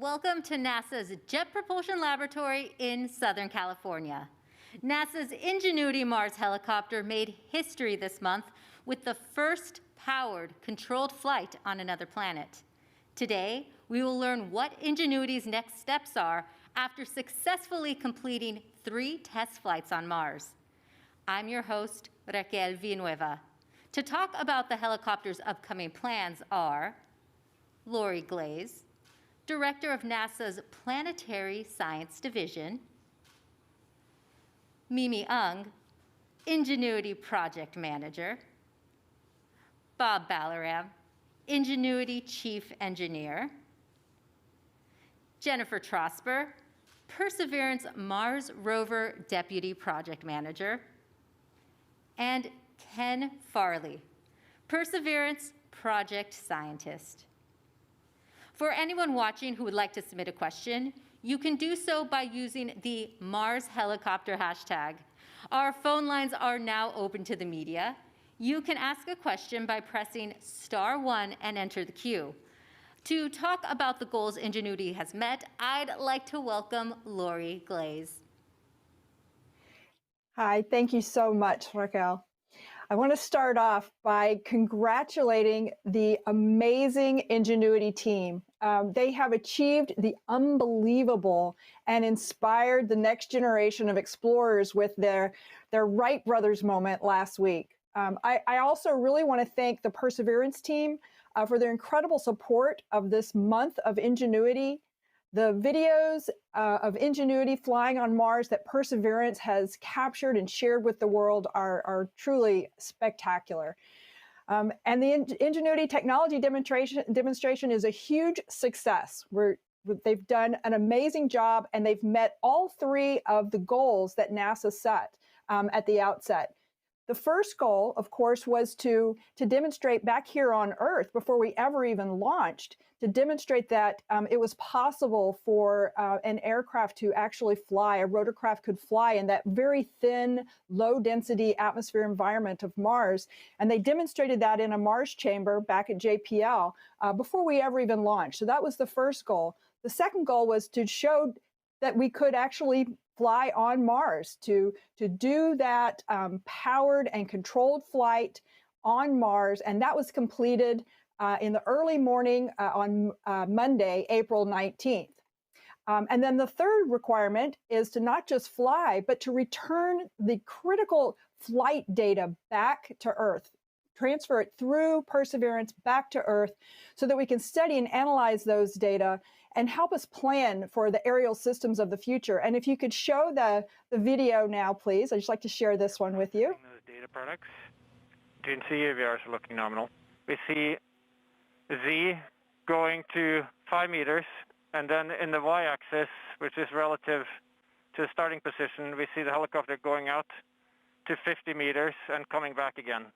Welcome to NASA's Jet Propulsion Laboratory in Southern California. NASA's Ingenuity Mars helicopter made history this month with the first powered, controlled flight on another planet. Today, we will learn what Ingenuity's next steps are after successfully completing 3 test flights on Mars. I'm your host, Raquel Villanueva. To talk about the helicopter's upcoming plans are Lori Glaze, Director of NASA's Planetary Science Division, Mimi Aung, Ingenuity Project Manager, Bob Balaram, Ingenuity Chief Engineer, Jennifer Trosper, Perseverance Mars Rover Deputy Project Manager, and Ken Farley, Perseverance Project Scientist. For anyone watching who would like to submit a question, you can do so by using the Mars Helicopter hashtag. Our phone lines are now open to the media. You can ask a question by pressing *1 and enter the queue. To talk about the goals Ingenuity has met, I'd like to welcome Lori Glaze. Hi, thank you so much, Raquel. I want to start off by congratulating the amazing Ingenuity team. They have achieved the unbelievable and inspired the next generation of explorers with their Wright brothers moment last week. I also really want to thank the Perseverance team for their incredible support of this month of Ingenuity. The videos of Ingenuity flying on Mars that Perseverance has captured and shared with the world are truly spectacular. And the Ingenuity technology demonstration is a huge success. They've done an amazing job, and they've met all 3 of the goals that NASA set at the outset. The first goal, of course, was to demonstrate back here on Earth, before we ever even launched, to demonstrate that it was possible for an aircraft to actually fly, a rotorcraft could fly in that very thin, low-density atmosphere environment of Mars. And they demonstrated that in a Mars chamber back at JPL before we ever even launched. So that was the first goal. The second goal was to show that we could actually fly on Mars, to do that powered and controlled flight on Mars. And that was completed in the early morning on Monday, April 19th. And then the third requirement is to not just fly, but to return the critical flight data back to Earth, transfer it through Perseverance back to Earth so that we can study and analyze those data and help us plan for the aerial systems of the future. And if you could show the video now, please. I'd just like to share this one with you. Those data products. You can see AVRs are looking nominal. We see Z going to 5 meters, and then in the y-axis, which is relative to the starting position, we see the helicopter going out to 50 meters and coming back again.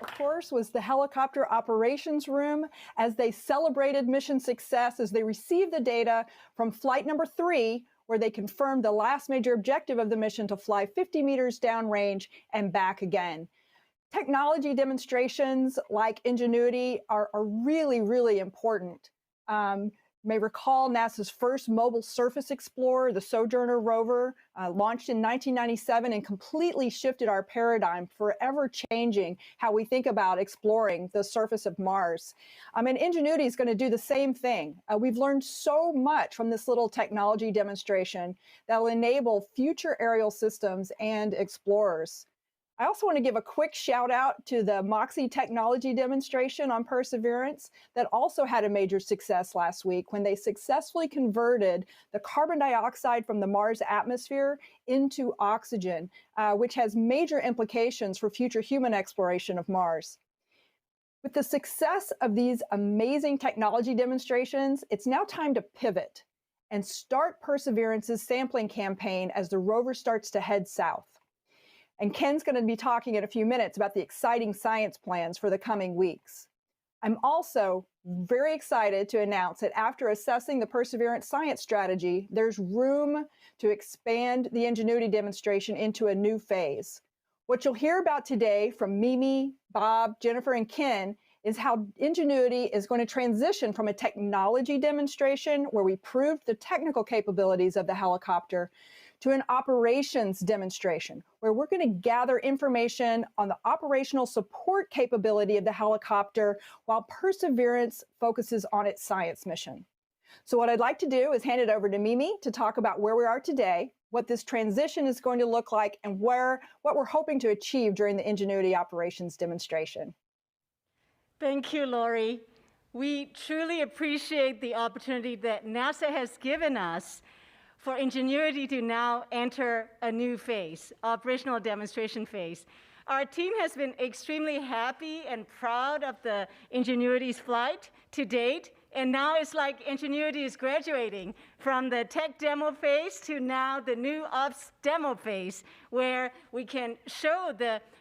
Of course, was the helicopter operations room as they celebrated mission success, as they received the data from flight number 3, where they confirmed the last major objective of the mission to fly 50 meters downrange and back again. Technology demonstrations like Ingenuity are really, really important. You may recall NASA's first mobile surface explorer, the Sojourner rover, launched in 1997 and completely shifted our paradigm, forever changing how we think about exploring the surface of Mars. And Ingenuity is going to do the same thing. We've learned so much from this little technology demonstration that will enable future aerial systems and explorers. I also want to give a quick shout out to the MOXIE technology demonstration on Perseverance that also had a major success last week when they successfully converted the carbon dioxide from the Mars atmosphere into oxygen, which has major implications for future human exploration of Mars. With the success of these amazing technology demonstrations, it's now time to pivot and start Perseverance's sampling campaign as the rover starts to head south. And Ken's going to be talking in a few minutes about the exciting science plans for the coming weeks. I'm also very excited to announce that after assessing the Perseverance science strategy, there's room to expand the Ingenuity demonstration into a new phase. What you'll hear about today from Mimi, Bob, Jennifer, and Ken is how Ingenuity is going to transition from a technology demonstration where we proved the technical capabilities of the helicopter to an operations demonstration where we're going to gather information on the operational support capability of the helicopter while Perseverance focuses on its science mission. So what I'd like to do is hand it over to Mimi to talk about where we are today, what this transition is going to look like, and what we're hoping to achieve during the Ingenuity operations demonstration. Thank you, Lori. We truly appreciate the opportunity that NASA has given us for Ingenuity to now enter a new phase, operational demonstration phase. Our team has been extremely happy and proud of the Ingenuity's flight to date, and now it's like Ingenuity is graduating from the tech demo phase to now the new ops demo phase, where we can show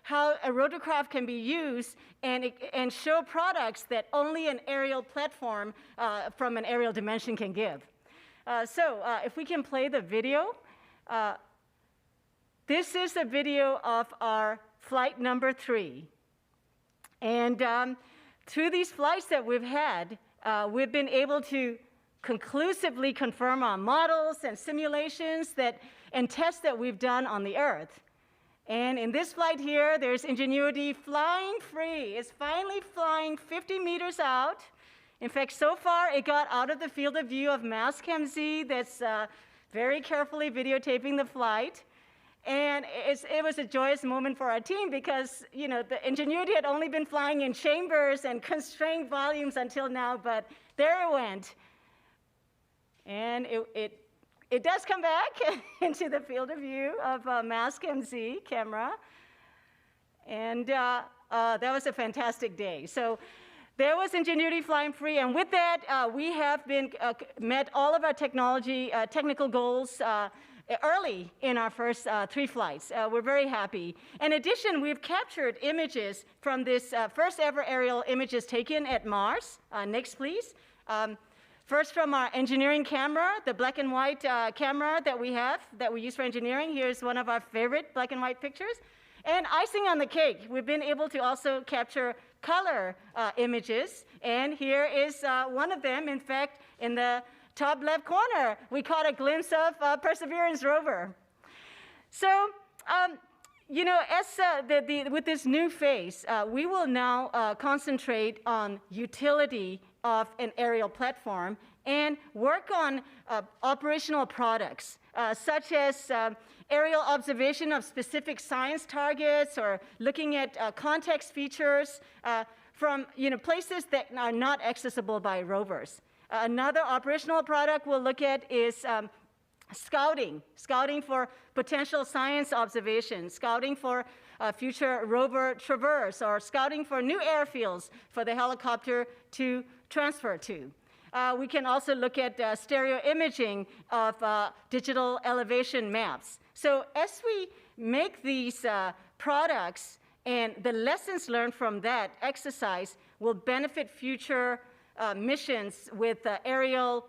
how a rotorcraft can be used and show products that only an aerial platform from an aerial dimension can give. If we can play the video. This is a video of our flight number 3. And through these flights that we've had, we've been able to conclusively confirm our models and simulations and tests that we've done on the Earth. And in this flight here, there's Ingenuity flying free. It's finally flying 50 meters out. In fact, so far, it got out of the field of view of Mastcam-Z that's very carefully videotaping the flight. And it was a joyous moment for our team because, you know, the Ingenuity had only been flying in chambers and constrained volumes until now, but there it went. And it does come back into the field of view of Mastcam-Z camera. And that was a fantastic day. So there was Ingenuity flying free, and with that, we have met all of our technical goals early in our first 3 flights. We're very happy. In addition, we've captured images from this first ever aerial images taken at Mars. Next, please. First from our engineering camera, the black and white camera that we use for engineering. Here's one of our favorite black and white pictures. And icing on the cake, we've been able to also capture color images. And here is one of them. In fact, in the top left corner, we caught a glimpse of Perseverance rover. So, you know, with this new phase, we will now concentrate on utility of an aerial platform and work on operational products, such as aerial observation of specific science targets or looking at context features from places that are not accessible by rovers. Another operational product we'll look at is scouting for potential science observations, scouting for future rover traverse, or scouting for new airfields for the helicopter to transfer to. We can also look at stereo imaging of digital elevation maps. So as we make these products and the lessons learned from that exercise will benefit future missions with aerial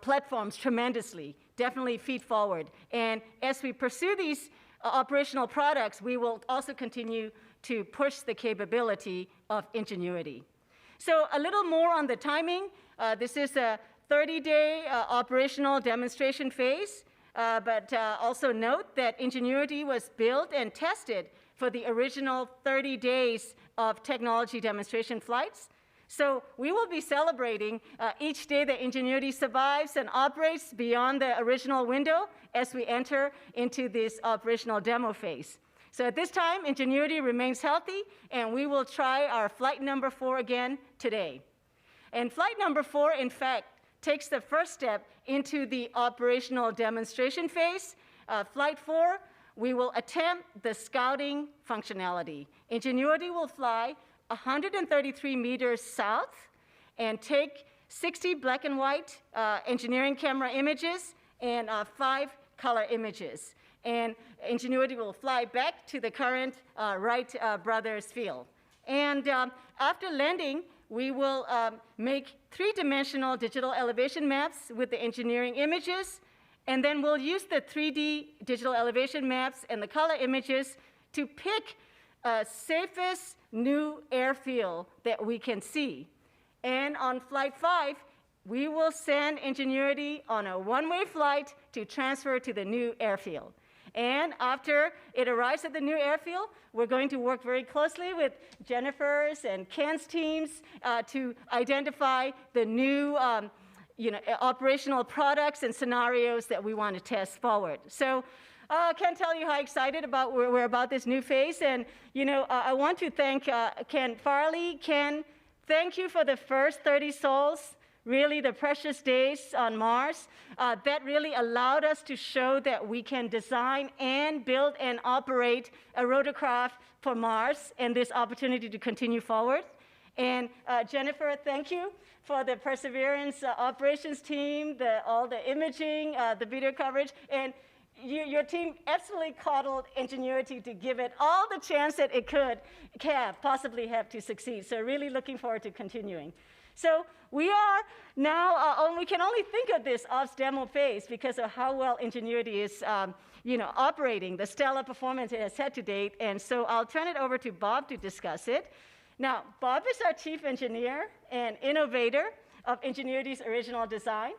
platforms tremendously, definitely feed forward. And as we pursue these operational products, we will also continue to push the capability of Ingenuity. So a little more on the timing. This is a 30-day operational demonstration phase, but also note that Ingenuity was built and tested for the original 30 days of technology demonstration flights. So we will be celebrating each day that Ingenuity survives and operates beyond the original window as we enter into this operational demo phase. So at this time, Ingenuity remains healthy, and we will try our flight number 4 again today. And flight number 4, in fact, takes the first step into the operational demonstration phase. Flight 4, we will attempt the scouting functionality. Ingenuity will fly 133 meters south and take 60 black and white engineering camera images and 5 color images. And Ingenuity will fly back to the current Wright brothers field. And after landing, we will make 3-dimensional digital elevation maps with the engineering images, and then we'll use the 3D digital elevation maps and the color images to pick safest new airfield that we can see. And on Flight 5, we will send Ingenuity on a one-way flight to transfer to the new airfield. And after it arrives at the new airfield, we're going to work very closely with Jennifer's and Ken's teams to identify the new operational products and scenarios that we want to test forward. So I can't tell you how excited we're about this new phase. And I want to thank Ken Farley. Ken, thank you for the first 30 sols. Really the precious days on Mars, that really allowed us to show that we can design and build and operate a rotorcraft for Mars and this opportunity to continue forward. And Jennifer, thank you for the Perseverance operations team, all the imaging, the video coverage, and your team absolutely coddled Ingenuity to give it all the chance that it could possibly have to succeed. So really looking forward to continuing. So we are now, we can only think of this ops demo phase because of how well Ingenuity is operating, the stellar performance it has had to date. And so I'll turn it over to Bob to discuss it. Now, Bob is our chief engineer and innovator of Ingenuity's original design.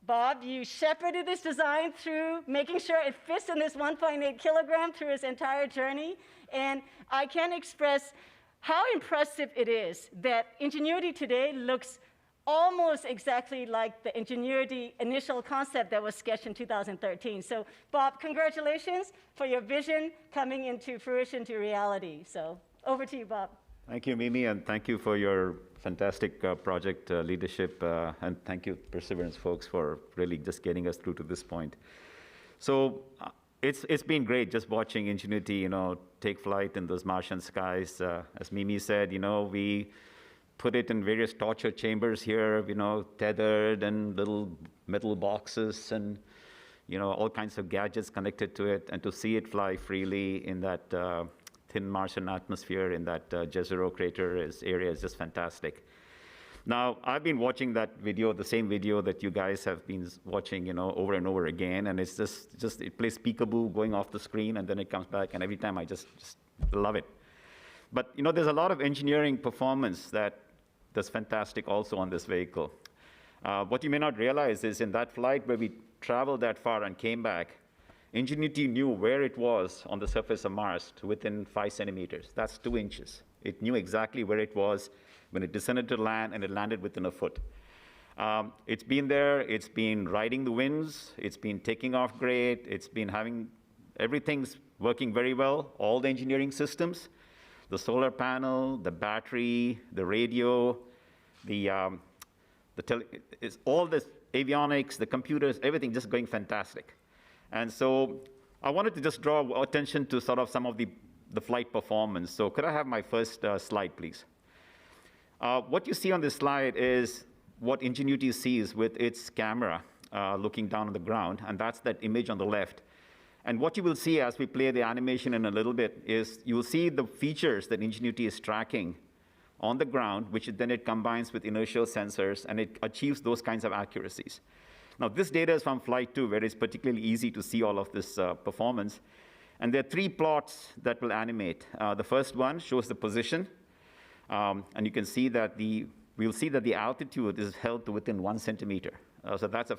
Bob, you shepherded this design through making sure it fits in this 1.8 kilogram through its entire journey. And I can't express how impressive it is that Ingenuity today looks almost exactly like the Ingenuity initial concept that was sketched in 2013. So, Bob, congratulations for your vision coming into fruition to reality. So, over to you, Bob. Thank you, Mimi, and thank you for your fantastic project leadership, and thank you, Perseverance folks, for really just getting us through to this point. So, it's been great just watching Ingenuity, take flight in those Martian skies. As Mimi said, we put it in various torture chambers here, tethered and little metal boxes and, all kinds of gadgets connected to it, and to see it fly freely in that thin Martian atmosphere in that Jezero crater area is just fantastic. Now, I've been watching that video, the same video that you guys have been watching, over and over again, and it's just it plays peekaboo going off the screen, and then it comes back, and every time I just love it. But, there's a lot of engineering performance that's fantastic also on this vehicle. What you may not realize is in that flight where we traveled that far and came back, Ingenuity knew where it was on the surface of Mars to within 5 centimeters. That's 2 inches. It knew exactly where it was when it descended to land, and it landed within a foot. It's been there, it's been riding the winds, it's been taking off great, it's been everything's working very well, all the engineering systems, the solar panel, the battery, the radio, all this avionics, the computers, everything just going fantastic. And so I wanted to just draw attention to sort of some of the flight performance. So could I have my first slide, please? What you see on this slide is what Ingenuity sees with its camera looking down on the ground, and that's that image on the left. And what you will see as we play the animation in a little bit is you will see the features that Ingenuity is tracking on the ground, which then it combines with inertial sensors, and it achieves those kinds of accuracies. Now, this data is from Flight 2, where it's particularly easy to see all of this performance. And there are 3 plots that will animate. The first one shows the position. And you can see that we'll see that the altitude is held to within 1 centimeter. So that's a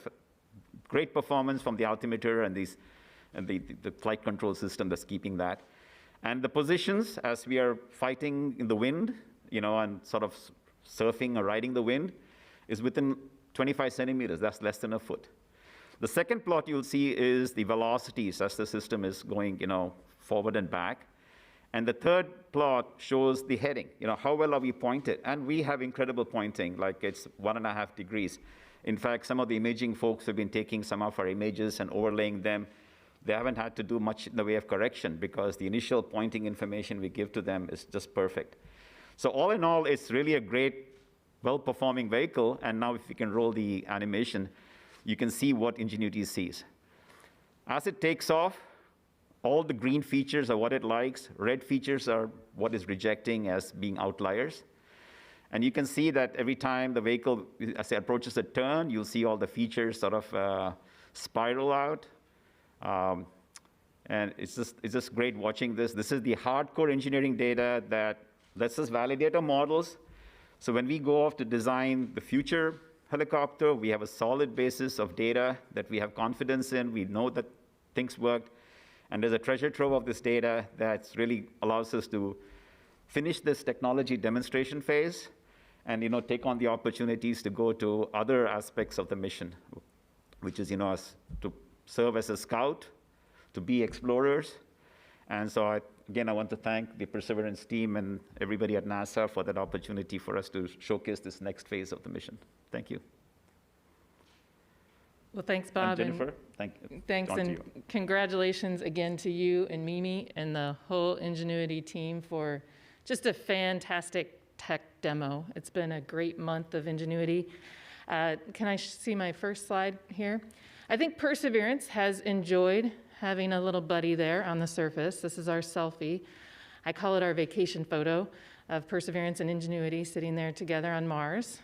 great performance from the altimeter and the flight control system that's keeping that. And the positions, as we are fighting in the wind, and sort of surfing or riding the wind, is within 25 centimeters. That's less than a foot. The second plot you'll see is the velocities as the system is going, forward and back. And the third plot shows the heading, how well are we pointed? And we have incredible pointing, like it's 1.5 degrees. In fact, some of the imaging folks have been taking some of our images and overlaying them. They haven't had to do much in the way of correction because the initial pointing information we give to them is just perfect. So all in all, it's really a great, well-performing vehicle. And now if you can roll the animation, you can see what Ingenuity sees. As it takes off, all the green features are what it likes. Red features are what it's rejecting as being outliers. And you can see that every time the vehicle, as it approaches a turn, you'll see all the features sort of spiral out. And it's just great watching this. This is the hardcore engineering data that lets us validate our models. So when we go off to design the future helicopter, we have a solid basis of data that we have confidence in. We know that things worked. And there's a treasure trove of this data that really allows us to finish this technology demonstration phase and take on the opportunities to go to other aspects of the mission, which is to serve as a scout, to be explorers. And so again, I want to thank the Perseverance team and everybody at NASA for that opportunity for us to showcase this next phase of the mission. Thank you. Well, thanks, Bob. And Jennifer, thank you. Thanks, On to and you. congratulations again to you and Mimi and the whole Ingenuity team for just a fantastic tech demo. It's been a great month of Ingenuity. Can I see my first slide here? I think Perseverance has enjoyed having a little buddy there on the surface. This is our selfie. I call it our vacation photo of Perseverance and Ingenuity sitting there together on Mars.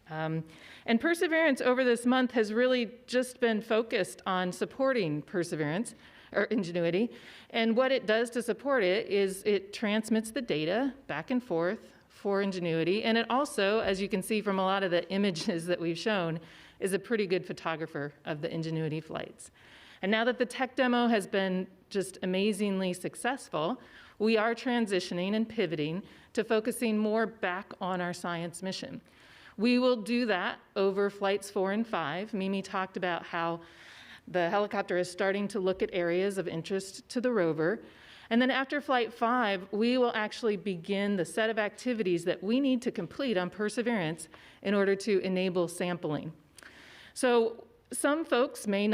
And Perseverance over this month has really just been focused on supporting Perseverance, or Ingenuity. And what it does to support it is it transmits the data back and forth for Ingenuity. And it also, as you can see from a lot of the images that we've shown, is a pretty good photographer of the Ingenuity flights. And now that the tech demo has been just amazingly successful, we are transitioning and pivoting to focusing more back on our science mission. We will do that over flights 4 and 5. Mimi talked about how the helicopter is starting to look at areas of interest to the rover. And then after flight 5, we will actually begin the set of activities that we need to complete on Perseverance in order to enable sampling. So some folks may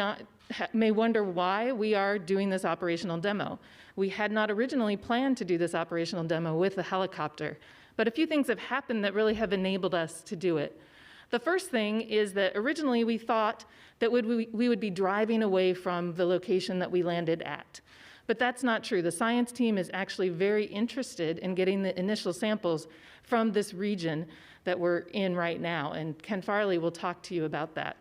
wonder why we are doing this operational demo. We had not originally planned to do this operational demo with the helicopter, but a few things have happened that really have enabled us to do it. The first thing is that originally we thought that we would be driving away from the location that we landed at. But that's not true. The science team is actually very interested in getting the initial samples from this region that we're in right now, and Ken Farley will talk to you about that.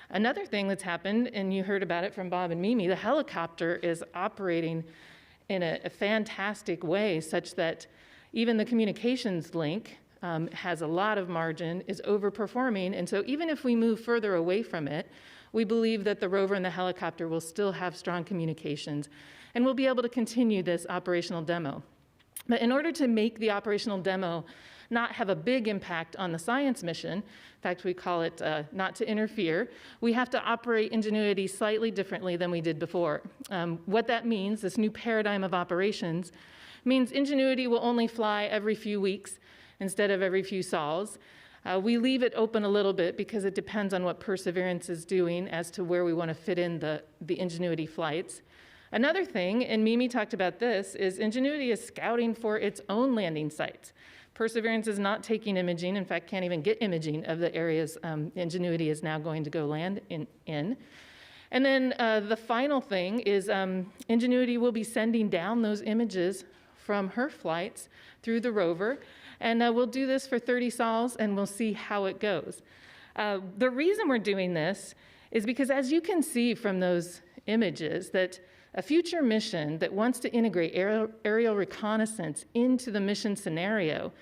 Another thing that's happened, and you heard about it from Bob and Mimi, the helicopter is operating in a fantastic way such that even the communications link has a lot of margin, is overperforming, and so even if we move further away from it, we believe that the rover and the helicopter will still have strong communications, and we'll be able to continue this operational demo. But in order to make the operational demo not have a big impact on the science mission, in fact, we call it not to interfere, we have to operate Ingenuity slightly differently than we did before. What that means, this new paradigm of operations, means Ingenuity will only fly every few weeks instead of every few sols. We leave it open a little bit because it depends on what Perseverance is doing as to where we want to fit in the Ingenuity flights. Another thing, and Mimi talked about this, is Ingenuity is scouting for its own landing sites. Perseverance is not taking imaging, in fact, can't even get imaging of the areas Ingenuity is now going to go land in. And then the final thing is Ingenuity will be sending down those images from her flights through the rover, and we'll do this for 30 sols, and we'll see how it goes. The reason we're doing this is because, as you can see from those images, that a future mission that wants to integrate aerial reconnaissance into the mission scenario,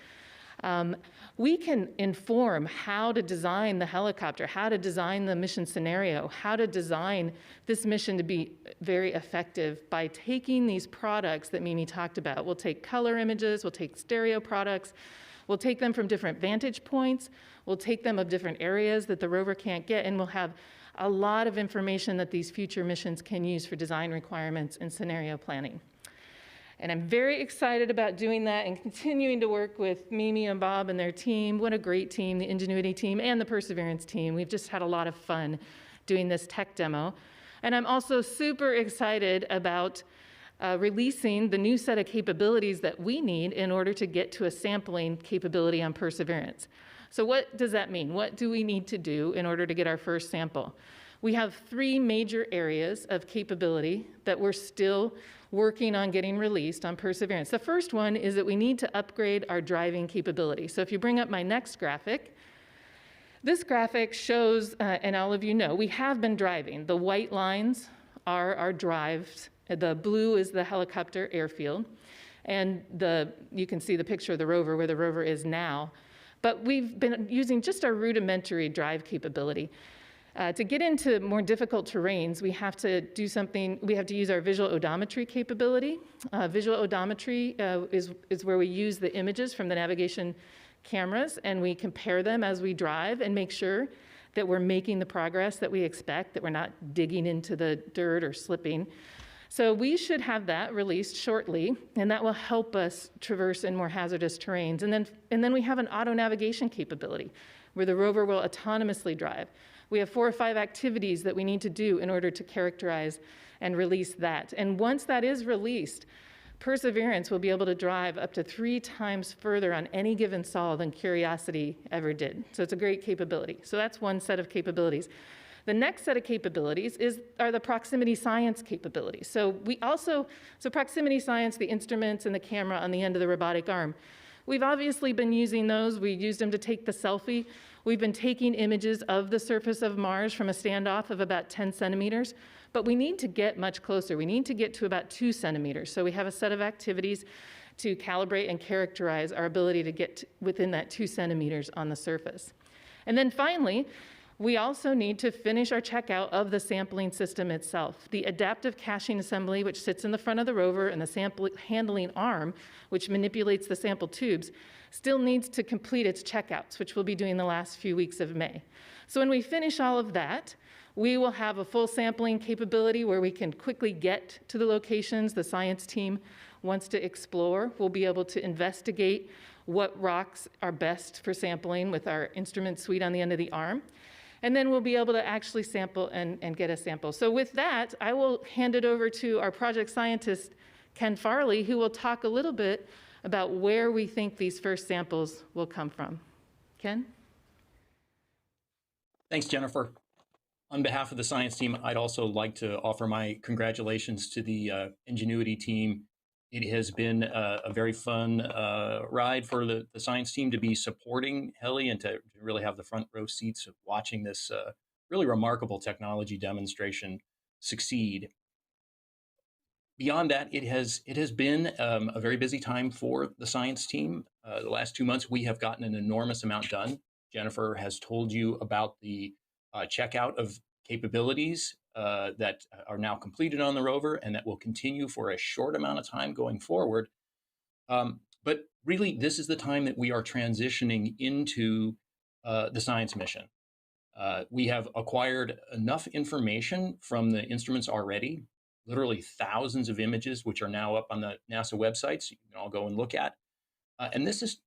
we can inform how to design the helicopter, how to design the mission scenario, how to design this mission to be very effective by taking these products that Mimi talked about. We'll take color images, we'll take stereo products, we'll take them from different vantage points, we'll take them of different areas that the rover can't get, and we'll have a lot of information that these future missions can use for design requirements and scenario planning. And I'm very excited about doing that and continuing to work with Mimi and Bob and their team. What a great team, the Ingenuity team and the Perseverance team. We've just had a lot of fun doing this tech demo. And I'm also super excited about releasing the new set of capabilities that we need in order to get to a sampling capability on Perseverance. So what does that mean? What do we need to do in order to get our first sample? We have 3 major areas of capability that we're still working on getting released on Perseverance. The first one is that we need to upgrade our driving capability. So if you bring up my next graphic, this graphic shows, and all of you know, we have been driving. The white lines are our drives The blue is the helicopter airfield, and you can see the picture of the rover where the rover is now. But we've been using just our rudimentary drive capability. To get into more difficult terrains, we have to do something, we have to use our visual odometry capability. Visual odometry is where we use the images from the navigation cameras and we compare them as we drive and make sure that we're making the progress that we expect, that we're not digging into the dirt or slipping. So we should have that released shortly, and that will help us traverse in more hazardous terrains. And then we have an auto navigation capability where the rover will autonomously drive. We have 4 or 5 activities that we need to do in order to characterize and release that. And once that is released, Perseverance will be able to drive up to 3 times further on any given sol than Curiosity ever did. So it's a great capability. So that's one set of capabilities. The next set of capabilities are the proximity science capabilities. So proximity science, the instruments and the camera on the end of the robotic arm. We've obviously been using those. We used them to take the selfie. We've been taking images of the surface of Mars from a standoff of about 10 centimeters, but we need to get much closer. We need to get to about 2 centimeters. So we have a set of activities to calibrate and characterize our ability to get within that 2 centimeters on the surface. And then finally, we also need to finish our checkout of the sampling system itself. The adaptive caching assembly, which sits in the front of the rover, and the sample handling arm, which manipulates the sample tubes, still needs to complete its checkouts, which we'll be doing the last few weeks of May. So when we finish all of that, we will have a full sampling capability where we can quickly get to the locations the science team wants to explore. We'll be able to investigate what rocks are best for sampling with our instrument suite on the end of the arm. And then we'll be able to actually sample and get a sample. So with that, I will hand it over to our project scientist, Ken Farley, who will talk a little bit about where we think these first samples will come from. Ken? Thanks, Jennifer. On behalf of the science team, I'd also like to offer my congratulations to the Ingenuity team. It has been a very fun ride for the science team to be supporting Heli and to really have the front row seats of watching this really remarkable technology demonstration succeed. Beyond that, it has been a very busy time for the science team. The last 2 months, we have gotten an enormous amount done. Jennifer has told you about the checkout of capabilities that are now completed on the rover and that will continue for a short amount of time going forward. But really, this is the time that we are transitioning into the science mission. We have acquired enough information from the instruments already, literally thousands of images, which are now up on the NASA websites. You can all go and look at. And this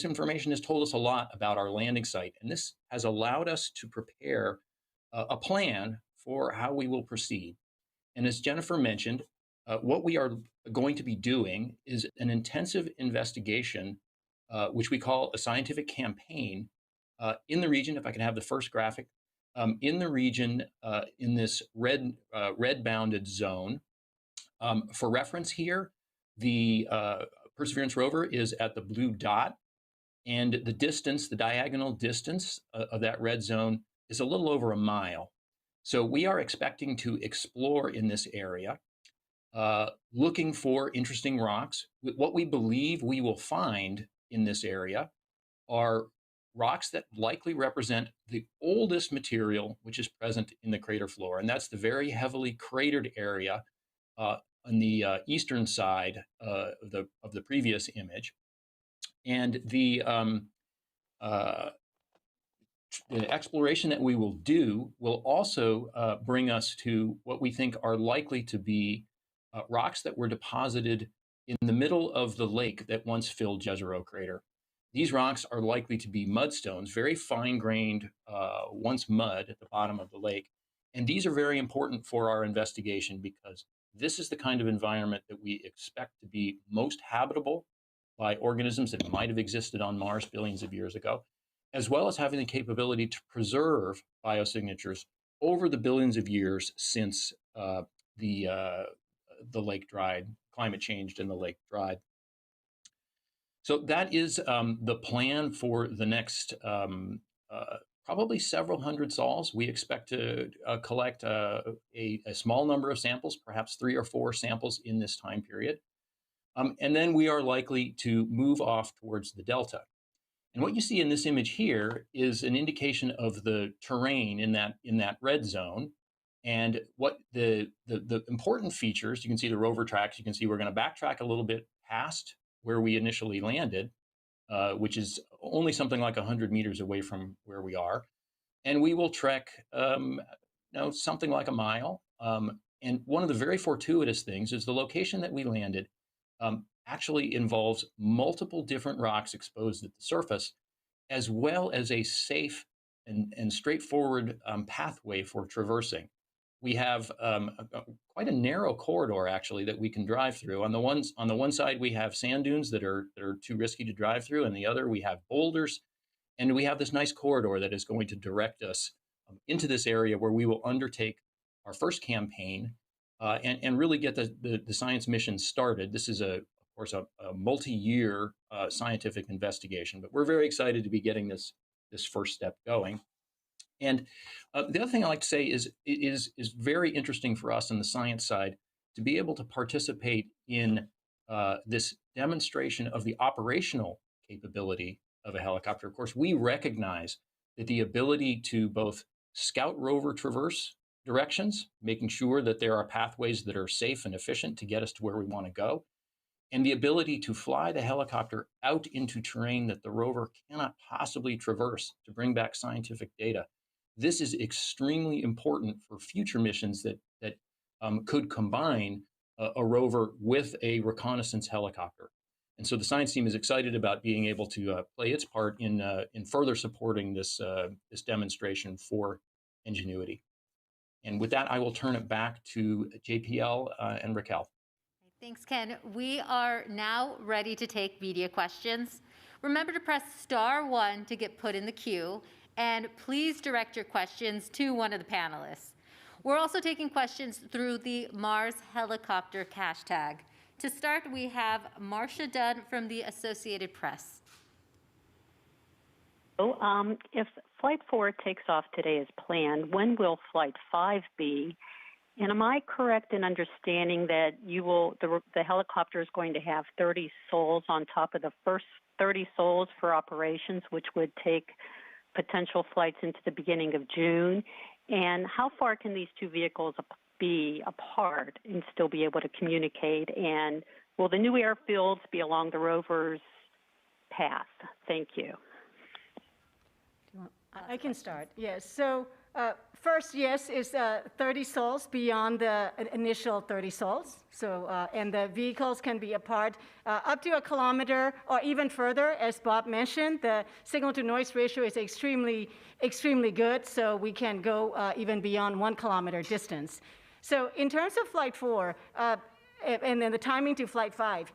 information has told us a lot about our landing site. And this has allowed us to prepare a plan for how we will proceed. And as Jennifer mentioned, what we are going to be doing is an intensive investigation, which we call a scientific campaign in the region, if I can have the first graphic, in the region in this red bounded zone. For reference here, the Perseverance rover is at the blue dot, and the distance, the diagonal distance of that red zone is a little over a mile. So we are expecting to explore in this area, looking for interesting rocks. What we believe we will find in this area are rocks that likely represent the oldest material which is present in the crater floor, and that's the very heavily cratered area on the eastern side of the previous image. And the exploration that we will do will also bring us to what we think are likely to be rocks that were deposited in the middle of the lake that once filled Jezero crater. These rocks are likely to be mudstones, very fine-grained, once mud at the bottom of the lake. And these are very important for our investigation because this is the kind of environment that we expect to be most habitable by organisms that might have existed on Mars billions of years ago, as well as having the capability to preserve biosignatures over the billions of years since the lake dried, climate changed and the lake dried. So that is the plan for the next probably several hundred sols. We expect to collect a small number of samples, perhaps 3 or 4 samples in this time period. And then we are likely to move off towards the delta. And what you see in this image here is an indication of the terrain in that red zone. And what the important features, you can see the rover tracks, you can see we're going to backtrack a little bit past where we initially landed, which is only something like 100 meters away from where we are. And we will trek something like a mile. And one of the very fortuitous things is the location that we landed actually involves multiple different rocks exposed at the surface, as well as a safe and straightforward pathway for traversing. We have quite a narrow corridor, actually, that we can drive through. On the one side, we have sand dunes that are too risky to drive through, and the other, we have boulders. And we have this nice corridor that is going to direct us into this area where we will undertake our first campaign and really get the science mission started. This is, of course, a multi-year scientific investigation, but we're very excited to be getting this first step going. And the other thing I like to say is it is very interesting for us on the science side to be able to participate in this demonstration of the operational capability of a helicopter. Of course, we recognize that the ability to both scout rover traverse directions, making sure that there are pathways that are safe and efficient to get us to where we want to go, and the ability to fly the helicopter out into terrain that the rover cannot possibly traverse to bring back scientific data. This is extremely important for future missions that could combine a rover with a reconnaissance helicopter. And so the science team is excited about being able to play its part in further supporting this demonstration for Ingenuity. And with that, I will turn it back to JPL and Raquel. Thanks, Ken. We are now ready to take media questions. Remember to press *1 to get put in the queue, and please direct your questions to one of the panelists. We're also taking questions through the Mars Helicopter hashtag. To start, we have Marcia Dunn from the Associated Press. If Flight 4 takes off today as planned, when will Flight 5 be? And am I correct in understanding that the helicopter is going to have 30 sols on top of the first 30 sols for operations, which would take potential flights into the beginning of June? And how far can these two vehicles be apart and still be able to communicate? And will the new airfields be along the rover's path? Thank you. I can start. Yes. So first, yes, is 30 sols beyond the initial 30 sols. So and the vehicles can be apart up to 1 kilometer or even further. As Bob mentioned, the signal-to-noise ratio is extremely good. So we can go even beyond 1 kilometer distance. So in terms of Flight 4 and then the timing to Flight 5.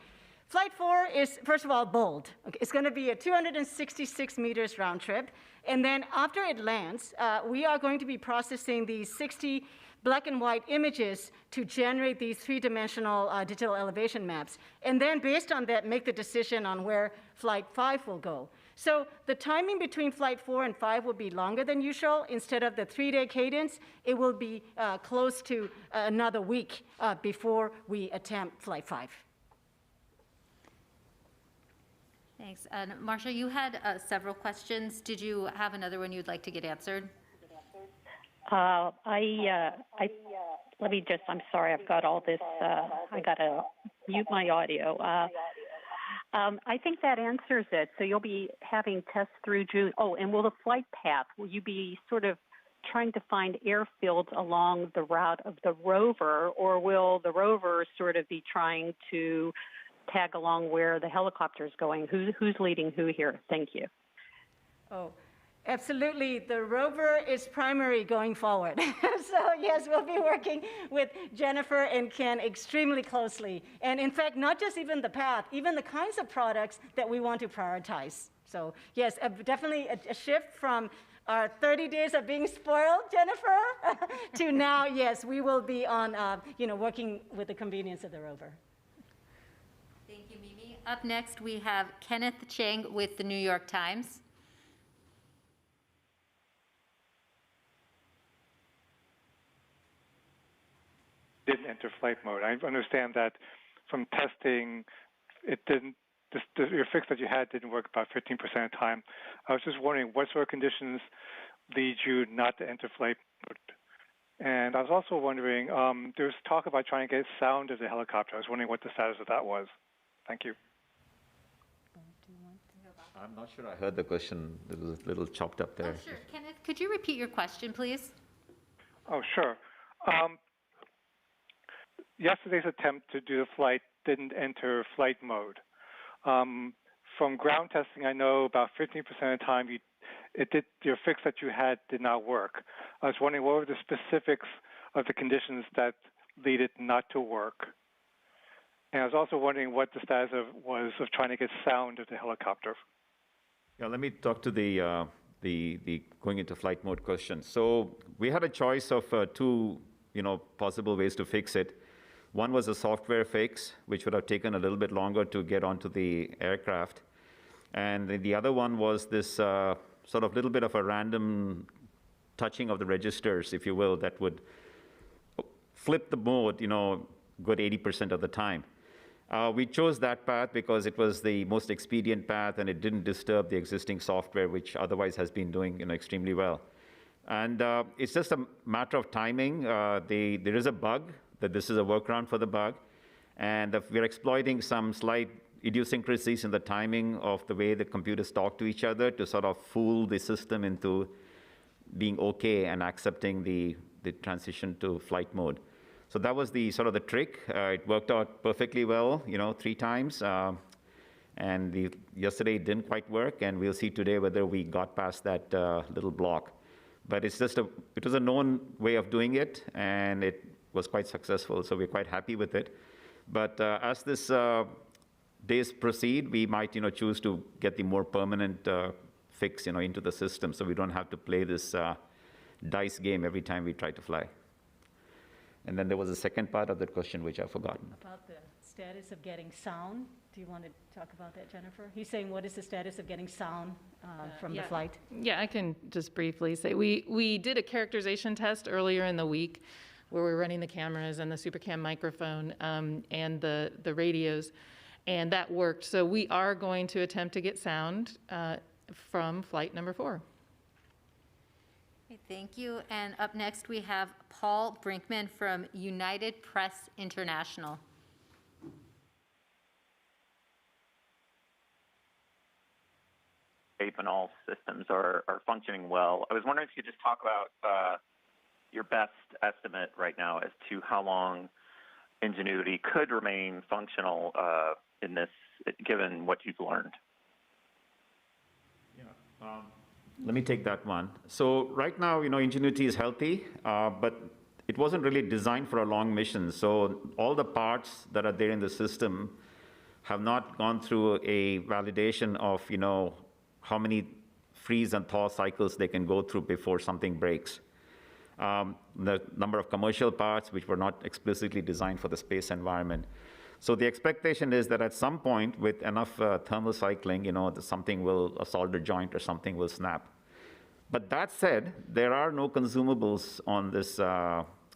Flight 4 is, first of all, bold. Okay, it's going to be a 266 meters round trip. And then after it lands, we are going to be processing these 60 black and white images to generate these 3-dimensional digital elevation maps. And then based on that, make the decision on where Flight 5 will go. So the timing between Flight 4 and 5 will be longer than usual. Instead of the 3-day cadence, it will be close to another week before we attempt Flight 5. Thanks. And Marcia, you had several questions. Did you have another one you'd like to get answered? Let me just, I'm sorry, I've got all this, I got to mute my audio. I think that answers it. So you'll be having tests through June. Oh, and will the flight path, will you be sort of trying to find airfields along the route of the rover, or will the rover sort of be trying to tag along where the helicopter is going? Who's leading who here? Thank you. Oh, absolutely. The rover is primary going forward. So yes, we'll be working with Jennifer and Ken extremely closely. And in fact, not just even the path, even the kinds of products that we want to prioritize. So yes, definitely a shift from our 30 days of being spoiled, Jennifer, to now, yes, we will be on, working with the convenience of the rover. Thank you, Mimi. Up next, we have Kenneth Chang with the New York Times. didn't enter flight mode. I understand that from testing, it didn't. Your fix that you had didn't work about 15% of the time. I was just wondering what sort of conditions lead you not to enter flight mode. And I was also wondering, there was talk about trying to get sound of the helicopter. I was wondering what the status of that was. Thank you. I'm not sure I heard the question. It was a little chopped up there. Oh, sure. Kenneth, could you repeat your question, please? Oh, sure. Yesterday's attempt to do the flight didn't enter flight mode. From ground testing, I know about 15% of the time your fix that you had did not work. I was wondering what were the specifics of the conditions that lead it not to work. And I was also wondering what the status was of trying to get sound of the helicopter. Yeah, let me talk to the going into flight mode question. So we had a choice of two, possible ways to fix it. One was a software fix, which would have taken a little bit longer to get onto the aircraft. And the other one was this sort of little bit of a random touching of the registers, if you will, that would flip the mode, good 80% of the time. We chose that path because it was the most expedient path and it didn't disturb the existing software, which otherwise has been doing extremely well. And it's just a matter of timing. There is a bug, that this is a workaround for the bug. And we're exploiting some slight idiosyncrasies in the timing of the way the computers talk to each other to sort of fool the system into being okay and accepting the transition to flight mode. So that was the sort of the trick. It worked out perfectly well, 3 times. And yesterday it didn't quite work, and we'll see today whether we got past that little block. But it was a known way of doing it, and it was quite successful, so we're quite happy with it. But as this days proceed, we might choose to get the more permanent fix into the system, so we don't have to play this dice game every time we try to fly. And then there was a second part of that question which I've forgotten. About the status of getting sound. Do you want to talk about that, Jennifer? He's saying, what is the status of getting sound from the flight? Yeah, I can just briefly say we did a characterization test earlier in the week where we were running the cameras and the SuperCam microphone and the radios, and that worked. So we are going to attempt to get sound from flight number 4. Okay, thank you. And up next, we have Paul Brinkman from United Press International. And all systems are functioning well. I was wondering if you could just talk about your best estimate right now as to how long Ingenuity could remain functional in this, given what you've learned. Yeah. Let me take that one. So right now, Ingenuity is healthy, but it wasn't really designed for a long mission. So all the parts that are there in the system have not gone through a validation of, how many freeze and thaw cycles they can go through before something breaks. The number of commercial parts which were not explicitly designed for the space environment. So the expectation is that at some point with enough thermal cycling, a solder joint or something will snap. But that said, there are no consumables on this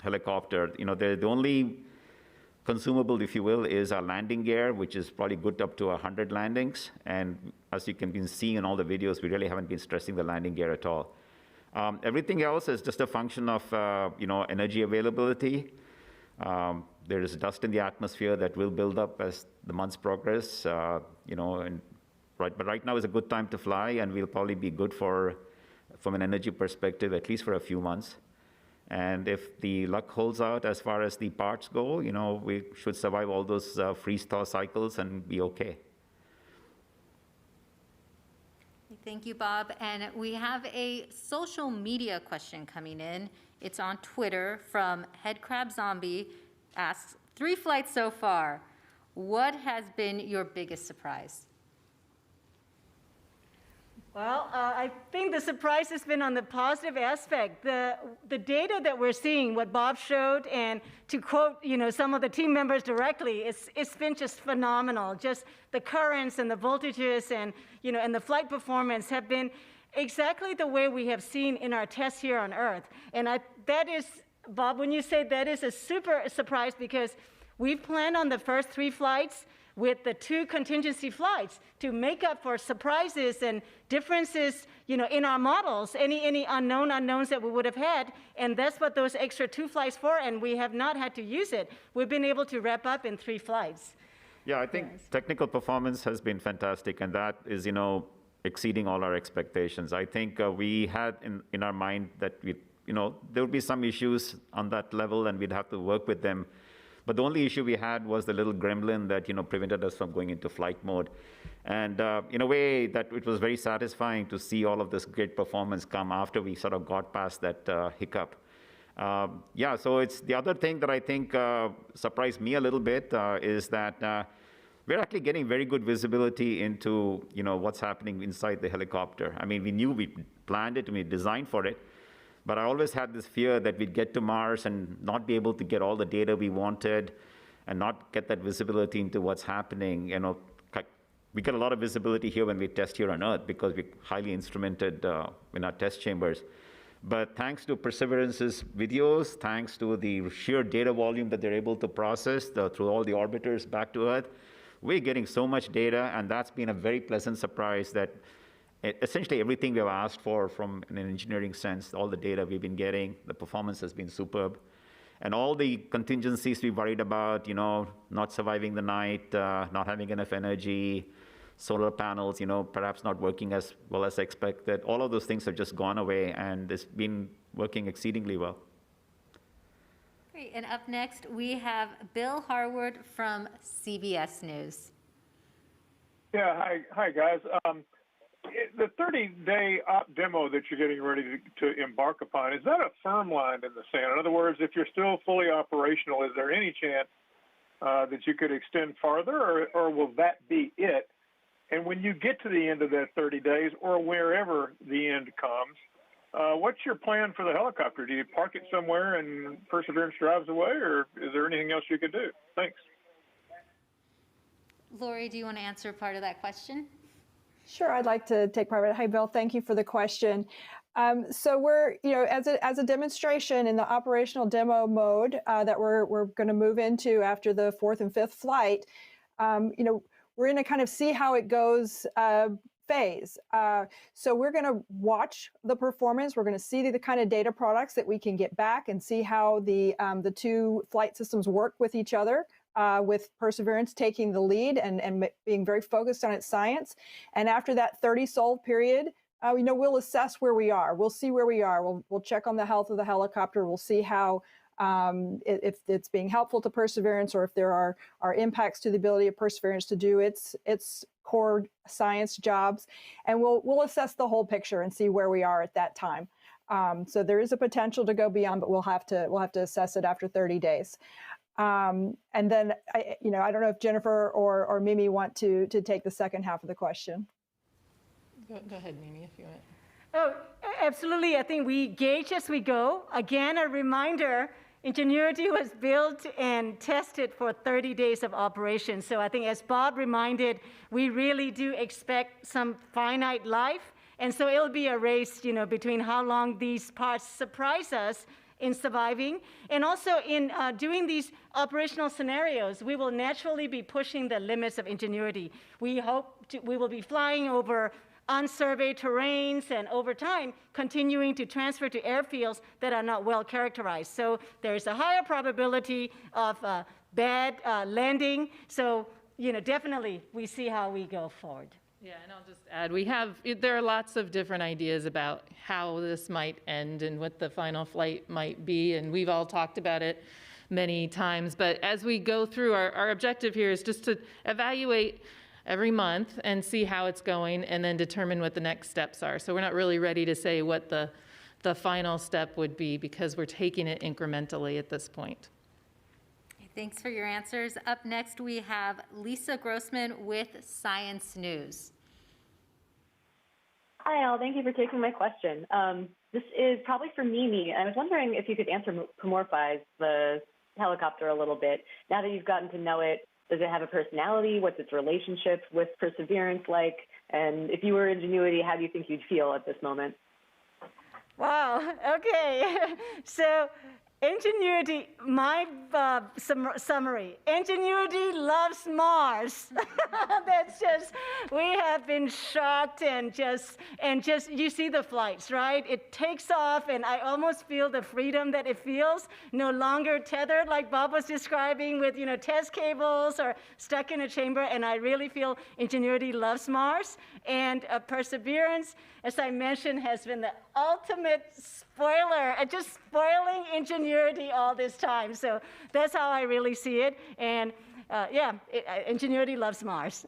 helicopter. The only consumable, if you will, is our landing gear, which is probably good up to 100 landings. And as you can see in all the videos, we really haven't been stressing the landing gear at all. Everything else is just a function of energy availability. There is dust in the atmosphere that will build up as the months progress. But right now is a good time to fly, and we'll probably be good from an energy perspective, at least for a few months. And if the luck holds out as far as the parts go, we should survive all those freeze-thaw cycles and be okay. Thank you, Bob. And we have a social media question coming in. It's on Twitter from Headcrab Zombie. Asks, 3 flights so far. What has been your biggest surprise? Well, I think the surprise has been on the positive aspect. The data that we're seeing, what Bob showed, and to quote, some of the team members directly, it's been just phenomenal. Just the currents and the voltages and, and the flight performance have been exactly the way we have seen in our tests here on Earth. And that is Bob, when you say that is a super surprise, because we've planned on the first 3 flights with the 2 contingency flights to make up for surprises and differences, in our models, any unknowns that we would have had, and that's what those extra 2 flights for, and we have not had to use it. We've been able to wrap up in 3 flights. Yeah, I think technical performance has been fantastic, and that is, exceeding all our expectations. I think we had in our mind that there would be some issues on that level, and we'd have to work with them. But the only issue we had was the little gremlin that prevented us from going into flight mode. And in a way, that it was very satisfying to see all of this great performance come after we sort of got past that hiccup. So it's the other thing that I think surprised me a little bit is that we're actually getting very good visibility into what's happening inside the helicopter. I mean, we planned it and we designed for it. But I always had this fear that we'd get to Mars and not be able to get all the data we wanted and not get that visibility into what's happening. We get a lot of visibility here when we test here on Earth because we're highly instrumented in our test chambers. But thanks to Perseverance's videos, thanks to the sheer data volume that they're able to process through all the orbiters back to Earth, we're getting so much data, and that's been a very pleasant surprise that essentially everything we've asked for from an engineering sense, all the data we've been getting, the performance has been superb. And all the contingencies we worried about, not surviving the night, not having enough energy, solar panels, perhaps not working as well as expected, all of those things have just gone away, and it's been working exceedingly well. Great, and up next, we have Bill Harwood from CBS News. Yeah, hi guys. The 30-day op demo that you're getting ready to embark upon, is that a firm line in the sand? In other words, if you're still fully operational, is there any chance that you could extend farther, or will that be it? And when you get to the end of that 30 days, or wherever the end comes, what's your plan for the helicopter? Do you park it somewhere and Perseverance drives away, or is there anything else you could do? Thanks. Lori, do you want to answer part of that question? Sure, I'd like to take part of it. Hi, Bill. Thank you for the question. So we're, as a demonstration in the operational demo mode that we're going to move into after the 4th and 5th flight, we're in a kind of see how it goes phase. So we're going to watch the performance. We're going to see the kind of data products that we can get back and see how the 2 flight systems work with each other. With Perseverance taking the lead and being very focused on its science. And after that 30-sol period, we'll assess where we are. We'll see where we are. We'll check on the health of the helicopter. We'll see how, if it's being helpful to Perseverance, or if there are impacts to the ability of Perseverance to do its core science jobs. And we'll assess the whole picture and see where we are at that time. So there is a potential to go beyond, but we'll have to assess it after 30 days. And then, I don't know if Jennifer or Mimi want to take the second half of the question. Go ahead, Mimi, if you want. Oh, absolutely. I think we gauge as we go. Again, a reminder, Ingenuity was built and tested for 30 days of operation. So I think, as Bob reminded, we really do expect some finite life. And so it'll be a race, between how long these parts surprise us in surviving. And also in doing these operational scenarios, we will naturally be pushing the limits of Ingenuity. We will be flying over unsurveyed terrains, and over time, continuing to transfer to airfields that are not well characterized. So there's a higher probability of bad landing. So, definitely we see how we go forward. Yeah, and I'll just add, there are lots of different ideas about how this might end and what the final flight might be, and we've all talked about it many times. But as we go through, our objective here is just to evaluate every month and see how it's going, and then determine what the next steps are. So we're not really ready to say what the final step would be, because we're taking it incrementally at this point. Thanks for your answers. Up next, we have Lisa Grossman with Science News. Hi, all. Thank you for taking my question. This is probably for Mimi. I was wondering if you could anthropomorphize the helicopter a little bit. Now that you've gotten to know it, does it have a personality? What's its relationship with Perseverance like? And if you were Ingenuity, how do you think you'd feel at this moment? Wow. Okay. So Ingenuity, my summary, Ingenuity loves Mars. That's just, we have been shocked and just, you see the flights, right? It takes off and I almost feel the freedom that it feels, no longer tethered like Bob was describing with, test cables or stuck in a chamber, and I really feel Ingenuity loves Mars. And Perseverance, as I mentioned, has been the ultimate spoiler, just spoiling Ingenuity all this time. So that's how I really see it. And Ingenuity loves Mars.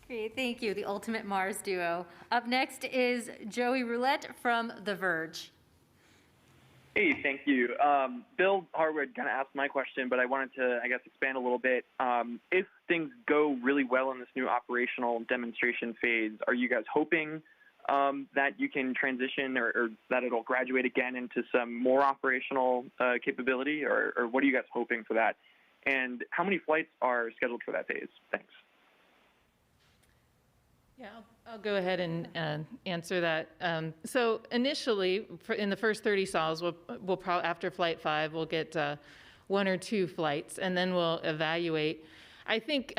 Great, thank you. The ultimate Mars duo. Up next is Joey Roulette from The Verge. Hey, thank you. Bill Harwood kind of asked my question, but I wanted to, expand a little bit. If things go really well in this new operational demonstration phase, are you guys hoping that you can transition or that it'll graduate again into some more operational capability, or what are you guys hoping for that? And how many flights are scheduled for that phase? Thanks. Yeah, I'll go ahead and answer that. So initially, in the first 30 sols, we'll probably, after Flight 5, we'll get 1 or 2 flights, and then we'll evaluate. I think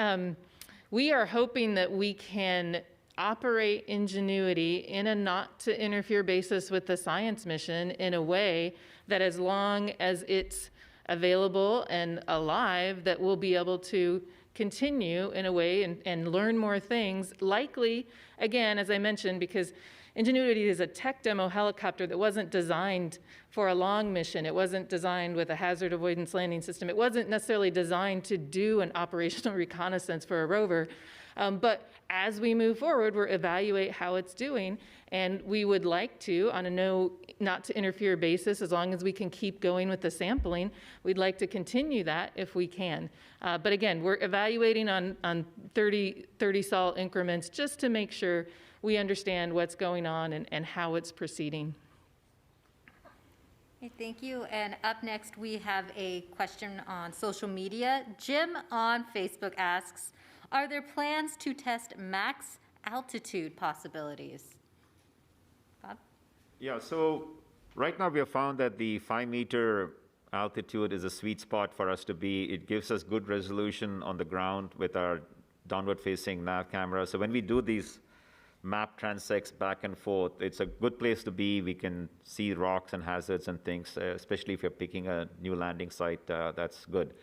we are hoping that we can operate Ingenuity in a not-to-interfere basis with the science mission in a way that as long as it's available and alive, that we'll be able to continue in a way and learn more things, likely, again, as I mentioned, because Ingenuity is a tech demo helicopter that wasn't designed for a long mission. It wasn't designed with a hazard avoidance landing system. It wasn't necessarily designed to do an operational reconnaissance for a rover. But as we move forward, we'll evaluate how it's doing, and we would like to, on a not to interfere basis, as long as we can keep going with the sampling, we'd like to continue that if we can. But again, we're evaluating on 30 sol increments just to make sure we understand what's going on and how it's proceeding. Okay, thank you. And up next, we have a question on social media. Jim on Facebook asks, are there plans to test max altitude possibilities? Bob? Yeah, so right now we have found that the 5-meter altitude is a sweet spot for us to be. It gives us good resolution on the ground with our downward-facing nav camera. So when we do these map transects back and forth, it's a good place to be. We can see rocks and hazards and things, especially if you're picking a new landing site, that's good.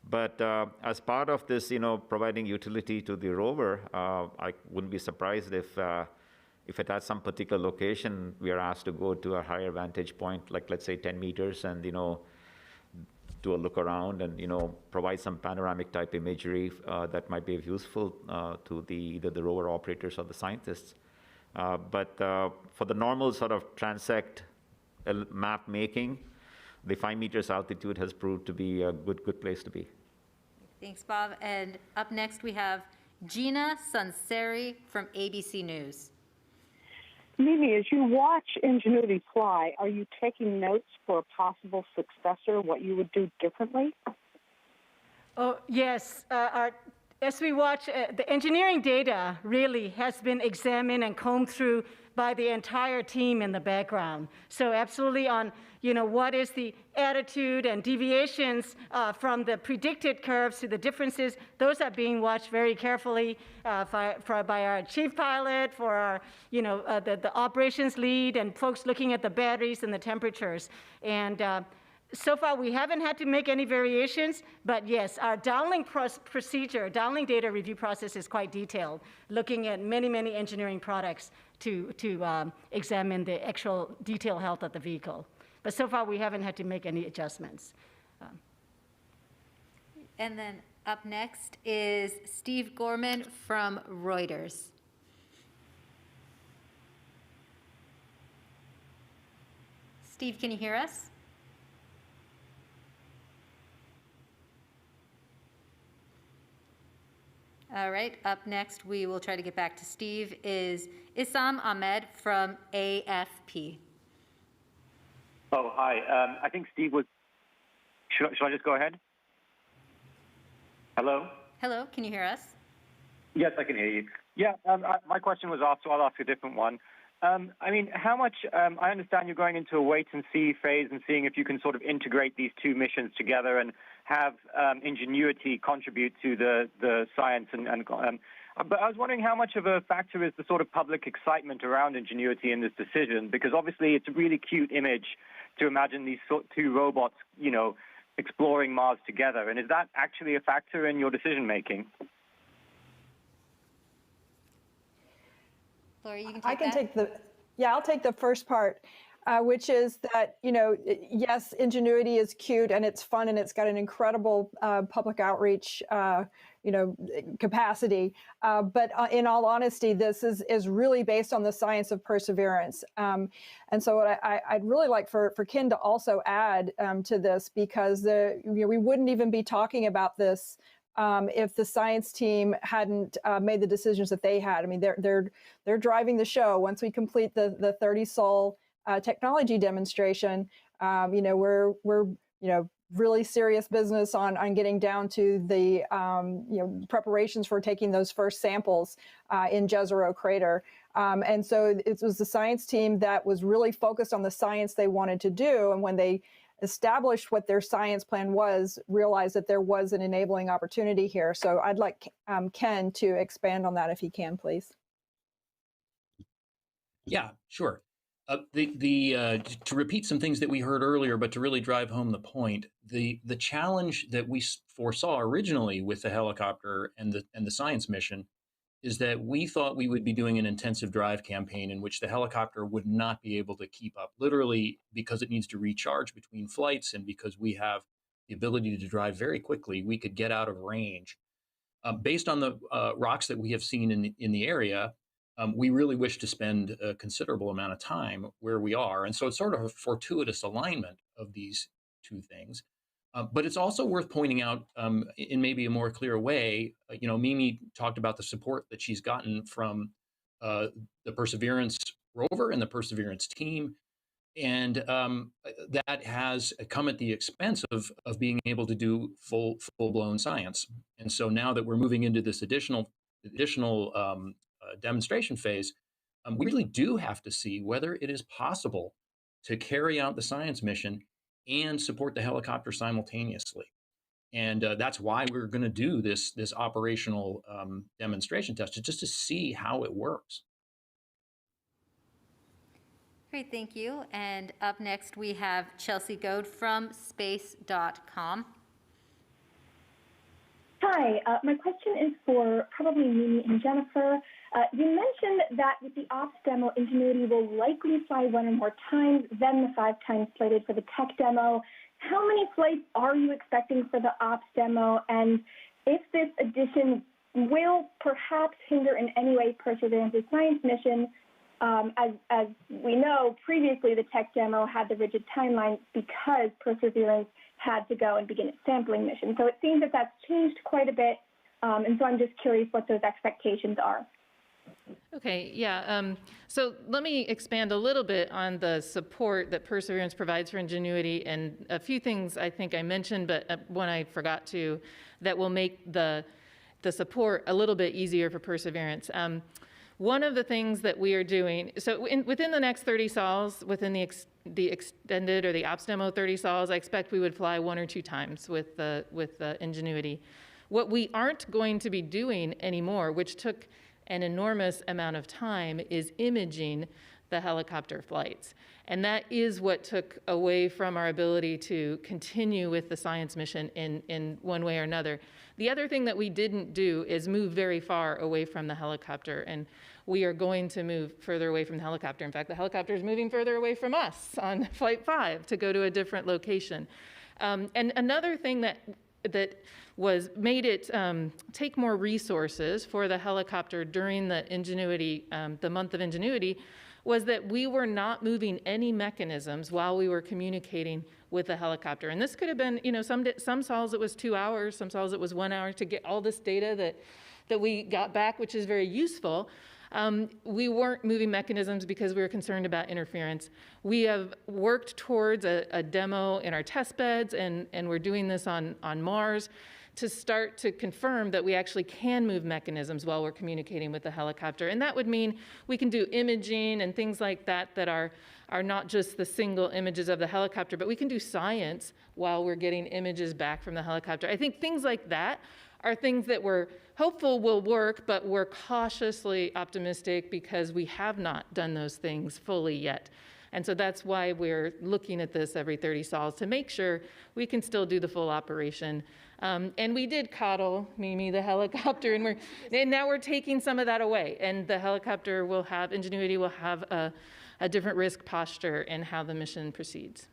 But as part of this, providing utility to the rover, I wouldn't be surprised if it has some particular location, we are asked to go to a higher vantage point, like let's say 10 meters, and do a look around and provide some panoramic type imagery that might be useful to either the rover operators or the scientists. But for the normal sort of transect map making, the 5 meters altitude has proved to be a good place to be. Thanks, Bob. And up next, we have Gina Sunseri from ABC News. Mimi, as you watch Ingenuity fly, are you taking notes for a possible successor, what you would do differently? Oh, yes. As we watch, the engineering data really has been examined and combed through by the entire team in the background. So absolutely on, what is the attitude and deviations from the predicted curves to the differences, those are being watched very carefully by our chief pilot, for our, the operations lead, and folks looking at the batteries and the temperatures. And so far, we haven't had to make any variations, but yes, our downlink procedure, downlink data review process is quite detailed, looking at many, many engineering products to examine the actual detailed health of the vehicle. But so far, we haven't had to make any adjustments. And then up next is Steve Gorman from Reuters. Steve, can you hear us? All right, up next, we will try to get back to Steve, is Issam Ahmed from AFP. Oh, hi. I think Steve was... Should I just go ahead? Hello? Hello, can you hear us? Yes, I can hear you. Yeah, my question was asked, so I'll ask a different one. I mean, how much, I understand you're going into a wait and see phase and seeing if you can sort of integrate these two missions together and have Ingenuity contribute to the science. But I was wondering how much of a factor is the sort of public excitement around Ingenuity in this decision? Because obviously it's a really cute image to imagine these two robots, you know, exploring Mars together. And is that actually a factor in your decision making? Lori, you can take I can that. take I'll take the first part, which is that, you know, yes, Ingenuity is cute and it's fun and it's got an incredible public outreach, you know, capacity. But in all honesty, this is really based on the science of perseverance. And so what I'd really like for Ken to also add to this, because you know, we wouldn't even be talking about this if the science team hadn't made the decisions that they had. I mean, they're driving the show. Once we complete the 30 Sol technology demonstration, you know, we're you know, really serious business on getting down to the you know, preparations for taking those first samples in Jezero Crater. And so it was the science team that was really focused on the science they wanted to do, and when they established what their science plan was, realized that there was an enabling opportunity here. So I'd like Ken to expand on that if he can, please. Yeah, sure. To repeat some things that we heard earlier, but to really drive home the point, the challenge that we foresaw originally with the helicopter and the science mission is that we thought we would be doing an intensive drive campaign in which the helicopter would not be able to keep up, literally because it needs to recharge between flights and because we have the ability to drive very quickly, we could get out of range. Based on the rocks that we have seen in the area, we really wish to spend a considerable amount of time where we are. And so it's sort of a fortuitous alignment of these two things. But it's also worth pointing out in maybe a more clear way, you know, Mimi talked about the support that she's gotten from the Perseverance rover and the Perseverance team. And that has come at the expense of being able to do full-blown science. And so now that we're moving into this additional demonstration phase, we really do have to see whether it is possible to carry out the science mission and support the helicopter simultaneously. And that's why we're going to do this operational demonstration test, just to see how it works. Great, thank you. And up next, we have Chelsea Goad from space.com. Hi, my question is for probably Mimi and Jennifer. You mentioned that with the ops demo, Ingenuity will likely fly 1 or more times than the 5 times slated for the tech demo. How many flights are you expecting for the ops demo? And if this addition will perhaps hinder in any way Perseverance's science mission, as we know, previously the tech demo had the rigid timeline because Perseverance had to go and begin its sampling mission. So it seems that that's changed quite a bit, and so I'm just curious what those expectations are. Okay, yeah. So let me expand a little bit on the support that Perseverance provides for Ingenuity, and a few things I think I mentioned, but one I forgot to, that will make the support a little bit easier for Perseverance. One of the things that we are doing, so within the next 30 sols, within the extended or the ops demo 30 sols, I expect we would fly 1 or 2 times with the Ingenuity. What we aren't going to be doing anymore, which took an enormous amount of time, is imaging the helicopter flights. And that is what took away from our ability to continue with the science mission in one way or another. The other thing that we didn't do is move very far away from the helicopter, and we are going to move further away from the helicopter. In fact, the helicopter is moving further away from us on Flight 5 to go to a different location. And another thing that made it take more resources for the helicopter during the Ingenuity, the month of Ingenuity, was that we were not moving any mechanisms while we were communicating with the helicopter. And this could have been, you know, some sols it was 2 hours, some sols it was 1 hour to get all this data that we got back, which is very useful. We weren't moving mechanisms because we were concerned about interference. We have worked towards a demo in our test beds, and we're doing this on Mars to start to confirm that we actually can move mechanisms while we're communicating with the helicopter. And that would mean we can do imaging and things like that that are not just the single images of the helicopter, but we can do science while we're getting images back from the helicopter. I think things like that are things that we're hopeful will work, but we're cautiously optimistic because we have not done those things fully yet. And so that's why we're looking at this every 30 sols to make sure we can still do the full operation. And we did coddle Mimi, the helicopter, and now we're taking some of that away. And the helicopter will have, Ingenuity will have a different risk posture in how the mission proceeds.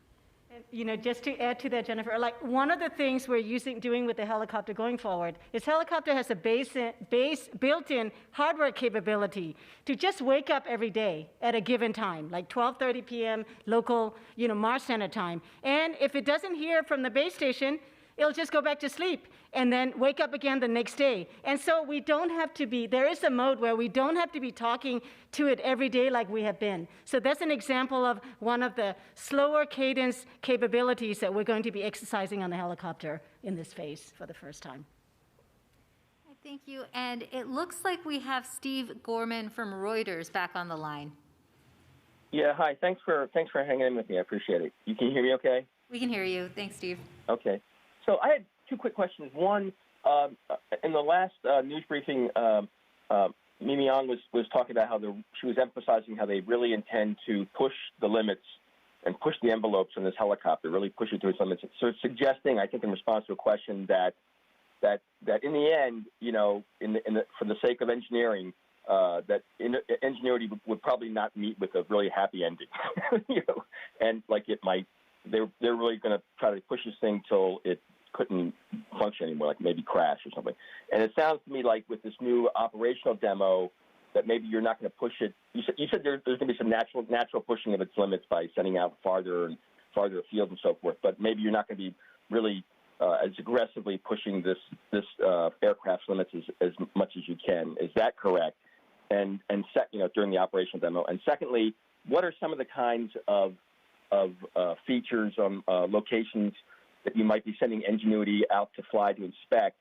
Just to add to that, Jennifer, like one of the things we're doing with the helicopter going forward is helicopter has a base built-in hardware capability to just wake up every day at a given time, like 12:30 p.m. local, Mars Standard Time. And if it doesn't hear from the base station, it'll just go back to sleep and then wake up again the next day. And so we don't have to be, there is a mode where we don't have to be talking to it every day like we have been. So that's an example of one of the slower cadence capabilities that we're going to be exercising on the helicopter in this phase for the first time. Thank you. And it looks like we have Steve Gorman from Reuters back on the line. Yeah, hi. Thanks for hanging in with me. I appreciate it. You can hear me okay? We can hear you. Thanks, Steve. Okay. So I had two quick questions. One, in the last news briefing, Mimi Aung was talking about how she was emphasizing how they really intend to push the limits and push the envelopes on this helicopter, really push it to its limits. So it's suggesting, I think, in response to a question that in the end, for the sake of engineering, that Ingenuity would probably not meet with a really happy ending, and like it might. They're really going to try to push this thing till it couldn't function anymore, like maybe crash or something. And it sounds to me like with this new operational demo that maybe you're not going to push it. You said there's going to be some natural pushing of its limits by sending out farther and farther afield and so forth. But maybe you're not going to be really as aggressively pushing this aircraft's limits as much as you can. Is that correct? And during the operational demo. And secondly, what are some of the kinds of features on locations that you might be sending Ingenuity out to fly to inspect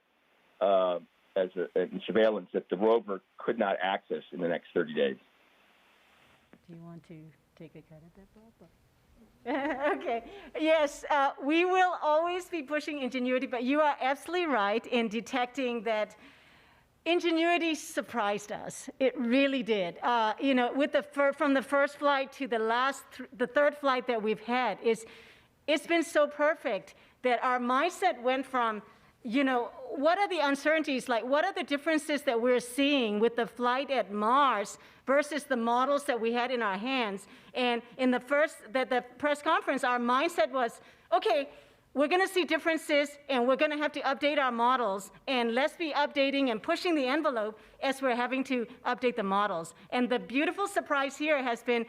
in surveillance that the rover could not access in the next 30 days? Do you want to take a cut at that, Bob? Okay. Yes, we will always be pushing Ingenuity, but you are absolutely right in detecting that Ingenuity surprised us. It really did. With from the first flight to the third flight that we've had, it's been so perfect that our mindset went from, what are the uncertainties, like what are the differences that we're seeing with the flight at Mars versus the models that we had in our hands. And in the press conference, our mindset was, okay, we're going to see differences and we're going to have to update our models, and let's be updating and pushing the envelope as we're having to update the models. And the beautiful surprise here has been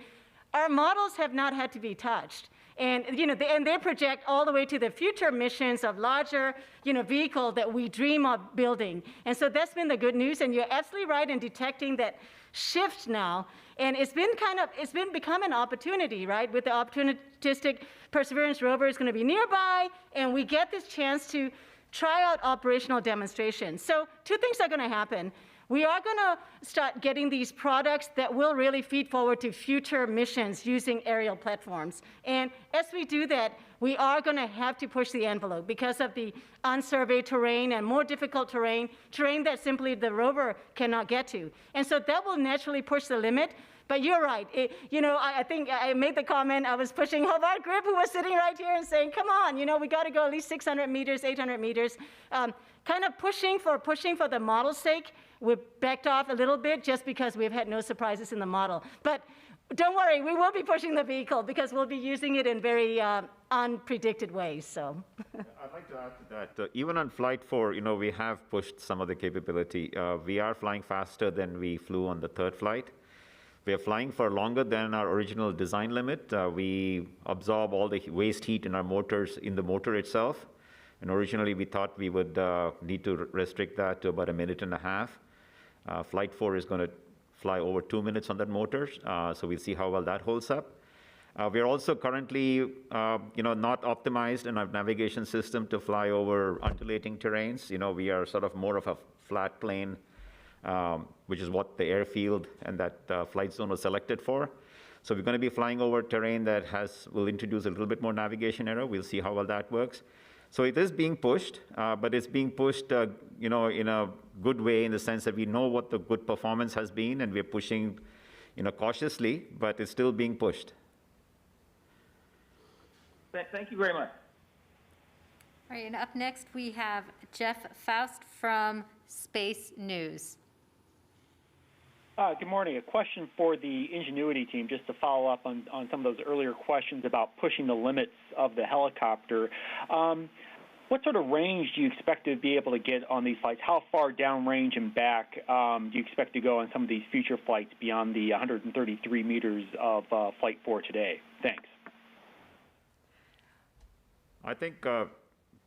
our models have not had to be touched. And they project all the way to the future missions of larger vehicle that we dream of building. And so that's been the good news. And you're absolutely right in detecting that shift now. And it's become an opportunity, right? With the opportunistic Perseverance rover is going to be nearby, and we get this chance to try out operational demonstrations. So two things are going to happen. We are going to start getting these products that will really feed forward to future missions using aerial platforms. And as we do that, we are going to have to push the envelope because of the unsurveyed terrain and more difficult terrain that simply the rover cannot get to. And so that will naturally push the limit. But you're right. I think I made the comment, I was pushing Hobart Grip, who was sitting right here and saying, come on, we got to go at least 600 meters, 800 meters. Kind of pushing for the model's sake. We've backed off a little bit just because we've had no surprises in the model. But don't worry, we will be pushing the vehicle because we'll be using it in very unpredicted ways. So. I'd like to add to that. Even on Flight 4, we have pushed some of the capability. We are flying faster than we flew on the third flight. We are flying for longer than our original design limit. We absorb all the waste heat in our motors, in the motor itself. And originally, we thought we would need to restrict that to about 1.5 minutes. Flight 4 is going to fly over 2 minutes on that motor, so we'll see how well that holds up. We're also currently, not optimized in our navigation system to fly over undulating terrains. We are sort of more of a flat plane, which is what the airfield and that flight zone was selected for. So we're going to be flying over terrain that will introduce a little bit more navigation error. We'll see how well that works. So it is being pushed, but it's being pushed, in a good way, in the sense that we know what the good performance has been, and we're pushing, cautiously, but it's still being pushed. Thank you very much. All right, and up next we have Jeff Faust from Space News. Good morning. A question for the Ingenuity team, just to follow up on some of those earlier questions about pushing the limits of the helicopter. What sort of range do you expect to be able to get on these flights? How far downrange and back do you expect to go on some of these future flights beyond the 133 meters of Flight 4 today? Thanks. I think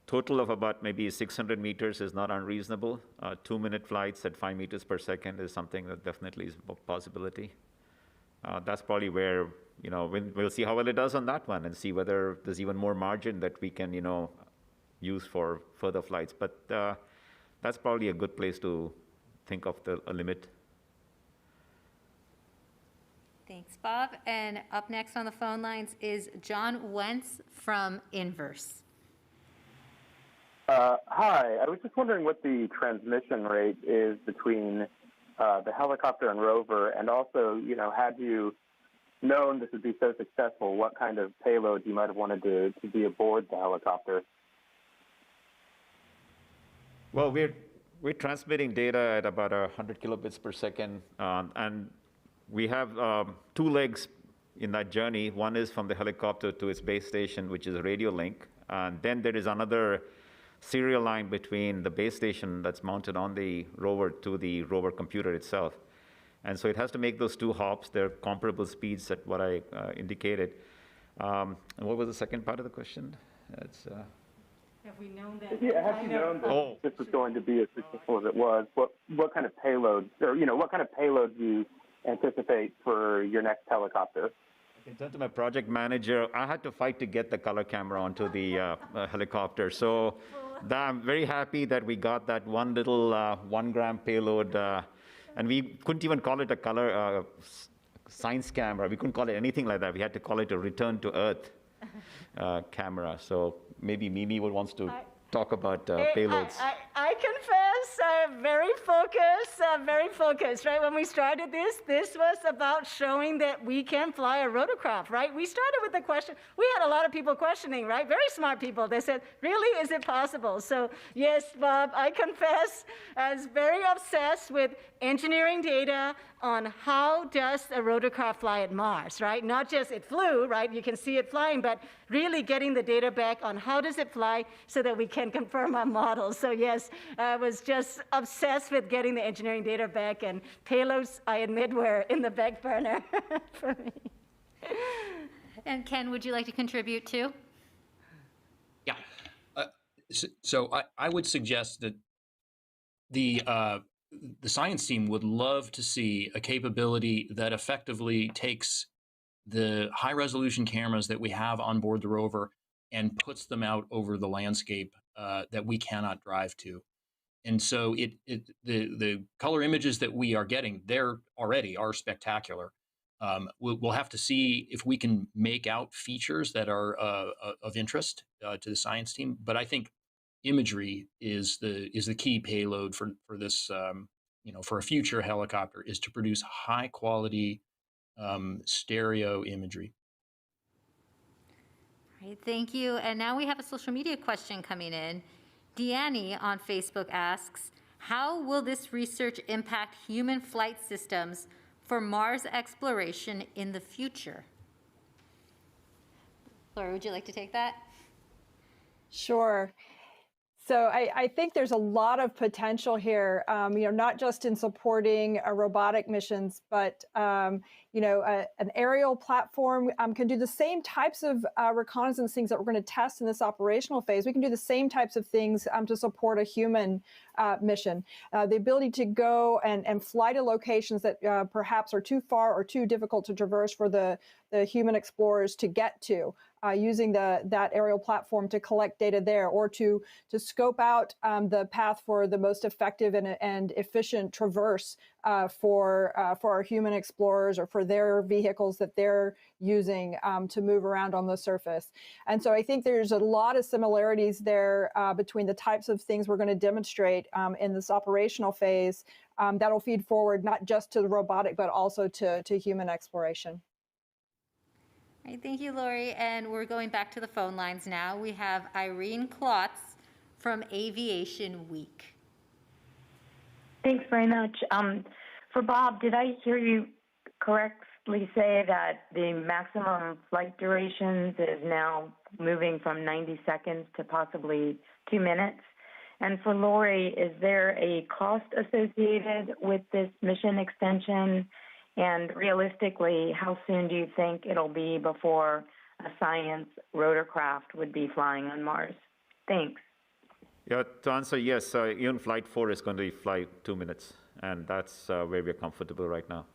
total of about maybe 600 meters is not unreasonable. 2-minute flights at 5 meters per second is something that definitely is a possibility. That's probably where, we'll see how well it does on that one and see whether there's even more margin that we can, use for further flights. But that's probably a good place to think of a limit. Thanks, Bob. And up next on the phone lines is John Wentz from Inverse. Hi, I was just wondering what the transmission rate is between the helicopter and rover, and also, had you known this would be so successful, what kind of payload you might have wanted to be aboard the helicopter? Well, we're transmitting data at about 100 kilobits per second, and we have 2 legs in that journey. One is from the helicopter to its base station, which is a radio link, and then there is another serial line between the base station that's mounted on the rover to the rover computer itself. And so it has to make those 2 hops. They're comparable speeds at what I indicated. And what was the second part of the question? Have we known that? Yeah, have you known that this was going to be as successful as it was? What kind of payloads, or what kind of payload do you anticipate for your next helicopter? In terms of my project manager, I had to fight to get the color camera onto the helicopter. So I'm very happy that we got that one little 1-gram payload, and we couldn't even call it a color science camera. We couldn't call it anything like that. We had to call it a return to Earth camera. So maybe Mimi wants to talk about payloads. I confess, very focused, right? When we started this was about showing that we can fly a rotorcraft, right? We started with the question, we had a lot of people questioning, right? Very smart people. They said, really, is it possible? So yes, Bob, I confess, I was very obsessed with engineering data on how does a rotorcraft fly at Mars, right? Not just it flew, right? You can see it flying, but really getting the data back on how does it fly so that we can confirm our models. So yes, I was just obsessed with getting the engineering data back, and payloads, I admit, were in the back burner for me. And Ken, would you like to contribute too? Yeah. So I would suggest that the science team would love to see a capability that effectively takes the high-resolution cameras that we have on board the rover and puts them out over the landscape that we cannot drive to. And so the color images that we are getting, there already are spectacular. We'll have to see if we can make out features that are of interest to the science team. But I think imagery is the key payload for this. For a future helicopter, is to produce high quality stereo imagery. All right, thank you. And now we have a social media question coming in. Deanne on Facebook asks, how will this research impact human flight systems for Mars exploration in the future? Laura, would you like to take that? Sure. So I think there's a lot of potential here, not just in supporting robotic missions, but, an aerial platform can do the same types of reconnaissance things that we're going to test in this operational phase. We can do the same types of things to support a human mission. The ability to go and fly to locations that perhaps are too far or too difficult to traverse for the human explorers to get to, using that aerial platform to collect data there, or to scope out the path for the most effective and efficient traverse for our human explorers or for their vehicles that they're using to move around on the surface. And so I think there's a lot of similarities there between the types of things we're going to demonstrate in this operational phase that'll feed forward not just to the robotic, but also to human exploration. All right, thank you, Lori. And we're going back to the phone lines now. We have Irene Klotz from Aviation Week. Thanks very much. For Bob, did I hear you correctly say that the maximum flight durations is now moving from 90 seconds to possibly 2 minutes? And for Lori, is there a cost associated with this mission extension? And realistically, how soon do you think it'll be before a science rotorcraft would be flying on Mars? Thanks. Yeah, to answer, yes, even Flight 4 is going to fly 2 minutes, and that's where we're comfortable right now.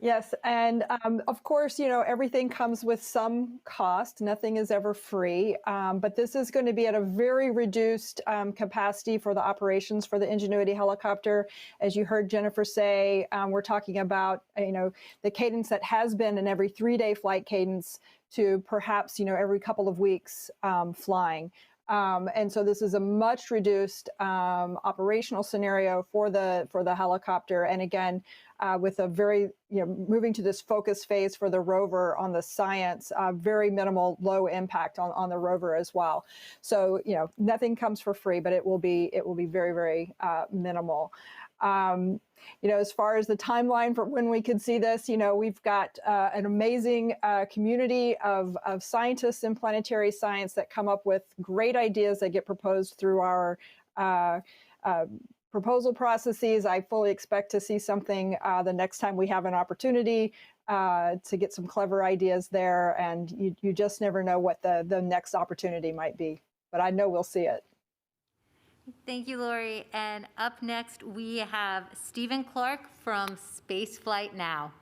Yes, and of course, everything comes with some cost. Nothing is ever free, but this is going to be at a very reduced capacity for the operations for the Ingenuity helicopter. As you heard Jennifer say, we're talking about, the cadence that has been an every 3-day flight cadence to perhaps, every couple of weeks flying. And so this is a much reduced operational scenario for the helicopter. And again, with a very, moving to this focus phase for the rover on the science, very minimal, low impact on the rover as well. So, nothing comes for free, but it will be very, very minimal. As far as the timeline for when we could see this, we've got an amazing community of scientists in planetary science that come up with great ideas that get proposed through our proposal processes. I fully expect to see something the next time we have an opportunity to get some clever ideas there. And you just never know what the next opportunity might be. But I know we'll see it. Thank you, Lori. And up next, we have Stephen Clark from Spaceflight Now.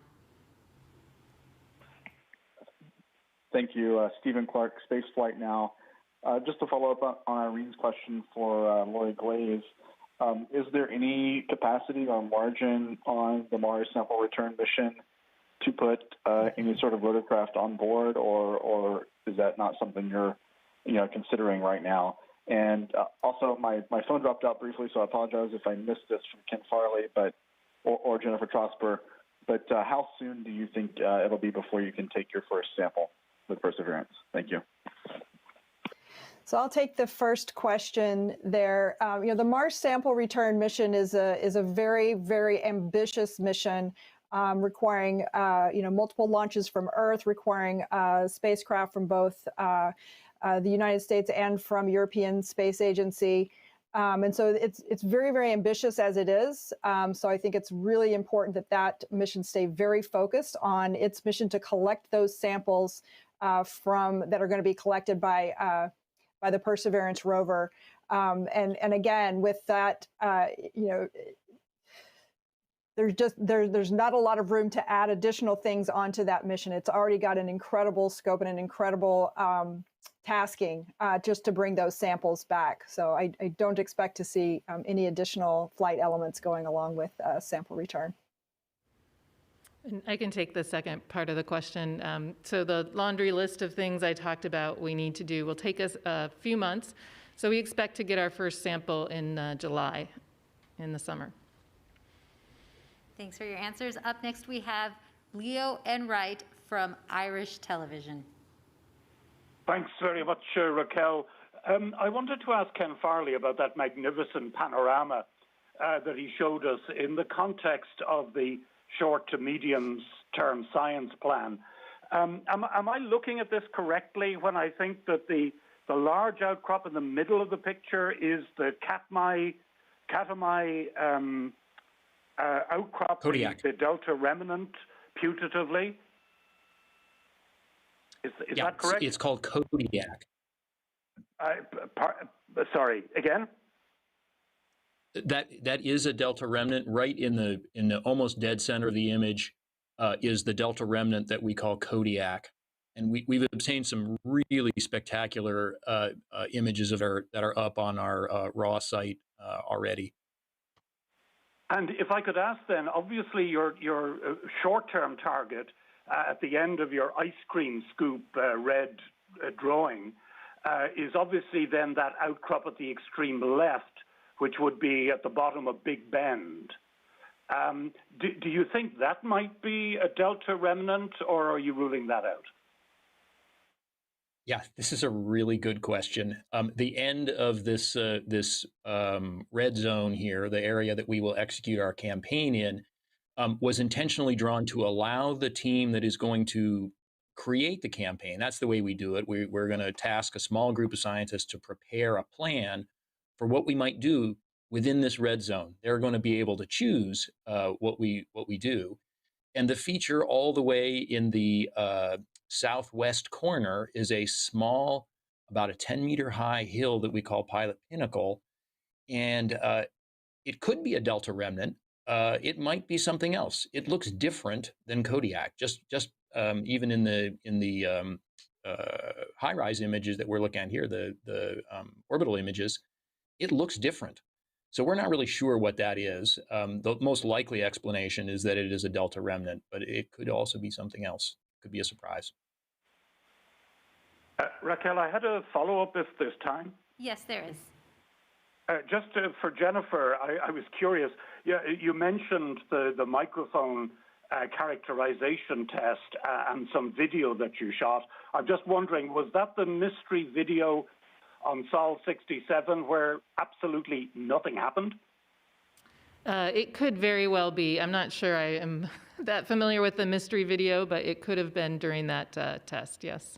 Thank you, Stephen Clark, Spaceflight Now. Just to follow up on Irene's question for Lori Glaze, is there any capacity or margin on the Mars sample return mission to put any sort of rotorcraft on board, or is that not something you're considering right now? And also, my phone dropped out briefly, so I apologize if I missed this from Ken Farley, or Jennifer Trosper. But how soon do you think it'll be before you can take your first sample with Perseverance? Thank you. So I'll take the first question there. The Mars sample return mission is a very, very ambitious mission, requiring multiple launches from Earth, requiring spacecraft from both the United States and from European Space Agency. And so it's very, very ambitious as it is. So I think it's really important that mission stay very focused on its mission to collect those samples that are going to be collected by the Perseverance rover. And again, with that, there's not a lot of room to add additional things onto that mission. It's already got an incredible scope and an incredible tasking just to bring those samples back. So I don't expect to see any additional flight elements going along with sample return. And I can take the second part of the question. So the laundry list of things I talked about we need to do will take us a few months. So we expect to get our first sample in July, in the summer. Thanks for your answers. Up next, we have Leo Enright from Irish Television. Thanks very much, Raquel. I wanted to ask Ken Farley about that magnificent panorama that he showed us in the context of the short to medium-term science plan. Am I looking at this correctly when I think that the large outcrop in the middle of the picture is the Katmai outcrop, the Delta remnant, putatively? Is that correct? It's called Kodiak. Sorry, again? That is a delta remnant. Right in the almost dead center of the image is the delta remnant that we call Kodiak, and we've obtained some really spectacular images that are up on our raw site already. And if I could ask then, obviously your short-term target at the end of your ice cream scoop red drawing is obviously then that outcrop at the extreme left, which would be at the bottom of Big Bend. Do you think that might be a delta remnant, or are you ruling that out? Yeah, this is a really good question. The end of this red zone here, the area that we will execute our campaign in, was intentionally drawn to allow the team that is going to create the campaign. That's the way we do it. We're going to task a small group of scientists to prepare a plan for what we might do within this red zone. They're going to be able to choose what we do. And the feature all the way in the southwest corner is a small, about a 10-meter high hill that we call Pilot Pinnacle. And it could be a delta remnant. It might be something else. It looks different than Kodiak. Just even in the high-rise images that we're looking at here, the orbital images, it looks different. So we're not really sure what that is. The most likely explanation is that it is a delta remnant, but it could also be something else. It could be a surprise. Raquel, I had a follow-up if there's time. Yes, there is. Just for Jennifer, I was curious. Yeah, you mentioned the microphone characterization test and some video that you shot. I'm just wondering, was that the mystery video on Sol 67 where absolutely nothing happened? It could very well be. I'm not sure I am that familiar with the mystery video, but it could have been during that test, yes.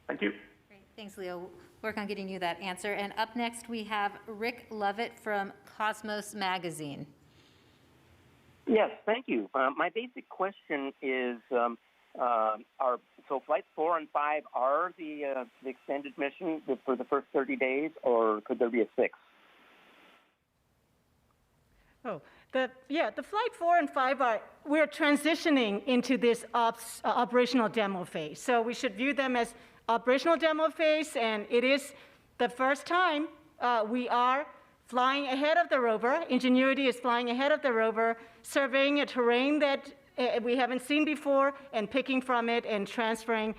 Thank you. Great. Thanks, Leo. Work on getting you that answer. And up next, we have Rick Lovett from Cosmos Magazine. Yes, thank you. My basic question is, so flights 4 and 5 are the extended mission for the first 30 days, or could there be a 6th? Oh, the flight 4 and 5 we're transitioning into this operational demo phase. So we should view them as operational demo phase, and it is the first time we are flying ahead of the rover. Ingenuity is flying ahead of the rover, surveying a terrain that we haven't seen before, and picking from it and transferring.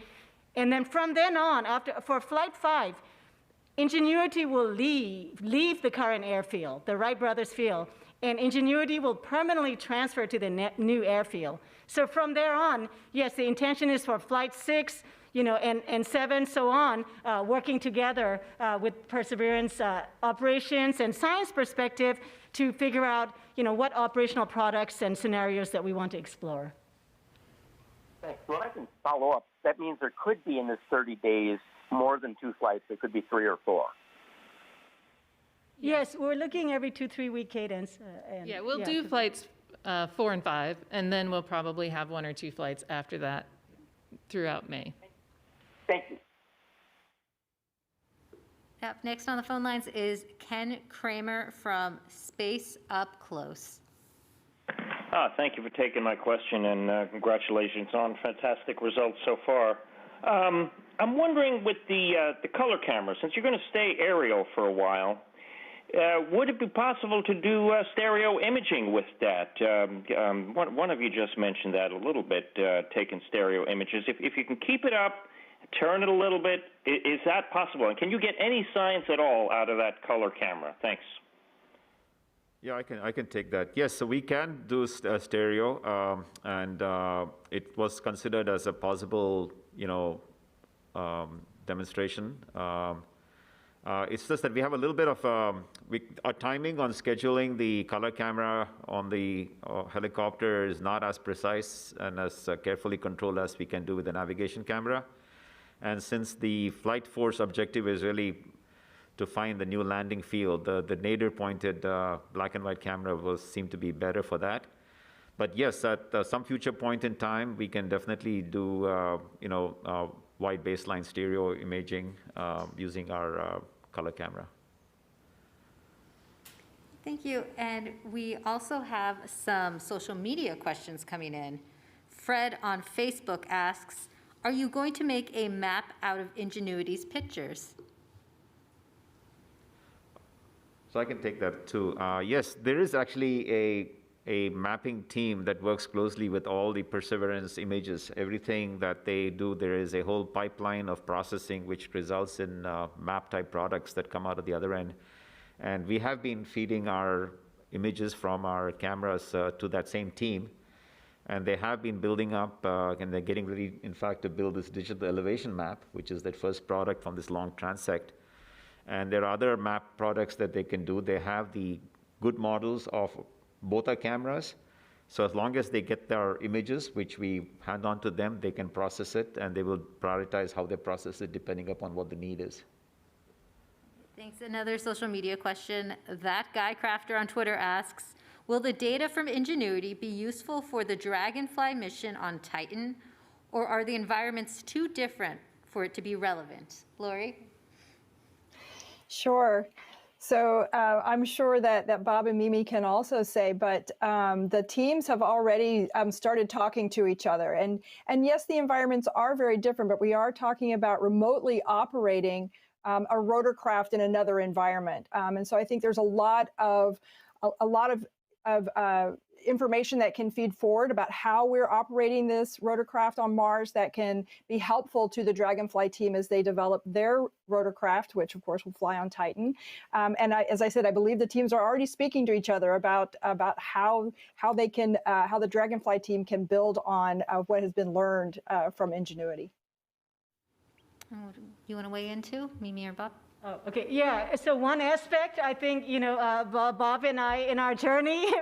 And then from then on, for flight 5, Ingenuity will leave the current airfield, the Wright Brothers field, and Ingenuity will permanently transfer to the new airfield. So from there on, yes, the intention is for flight 6, and 7, so on, working together with Perseverance operations and science perspective to figure out, what operational products and scenarios that we want to explore. Thanks. Well, I can follow up. That means there could be in this 30 days more than 2 flights. There could be 3 or 4. Yes, we're looking every 2-3 week cadence. We'll do flights 4 and 5, and then we'll probably have 1 or 2 flights after that throughout May. Thank you. Up next on the phone lines is Ken Kramer from Space Up Close. Thank you for taking my question, and congratulations on fantastic results so far. I'm wondering with the color camera, since you're going to stay aerial for a while, would it be possible to do stereo imaging with that? One of you just mentioned that a little bit, taking stereo images. If you can keep it up, turn it a little bit, is that possible? And can you get any science at all out of that color camera? Thanks. Yeah, I can take that. Yes, so we can do stereo, and it was considered as a possible, demonstration. It's just that we have a little bit of our timing on scheduling the color camera on the helicopter is not as precise and as carefully controlled as we can do with the navigation camera. And since the flight force objective is really to find the new landing field, the nadir-pointed black and white camera will seem to be better for that. But yes, at some future point in time, we can definitely do, wide baseline stereo imaging using our color camera. Thank you. And we also have some social media questions coming in. Fred on Facebook asks, are you going to make a map out of Ingenuity's pictures? So I can take that too. Yes, there is actually a mapping team that works closely with all the Perseverance images. Everything that they do, there is a whole pipeline of processing which results in map-type products that come out of the other end. And we have been feeding our images from our cameras to that same team. And they have been building up, and they're getting ready, in fact, to build this digital elevation map, which is the first product from this long transect. And there are other map products that they can do. They have the good models of both our cameras. So as long as they get their images, which we hand on to them, they can process it, and they will prioritize how they process it depending upon what the need is. Thanks. Another social media question. That Guy Crafter on Twitter asks, will the data from Ingenuity be useful for the Dragonfly mission on Titan, or are the environments too different for it to be relevant? Lori? Sure. So I'm sure that Bob and Mimi can also say, but the teams have already started talking to each other. And yes, the environments are very different, but we are talking about remotely operating a rotorcraft in another environment. And so I think there's a lot of information that can feed forward about how we're operating this rotorcraft on Mars that can be helpful to the Dragonfly team as they develop their rotorcraft, which of course will fly on Titan. And as I said, I believe the teams are already speaking to each other about how the Dragonfly team can build on what has been learned from Ingenuity. You want to weigh in too, Mimi or Bob? Oh, okay. Yeah. So one aspect, I think, Bob and I, in our journey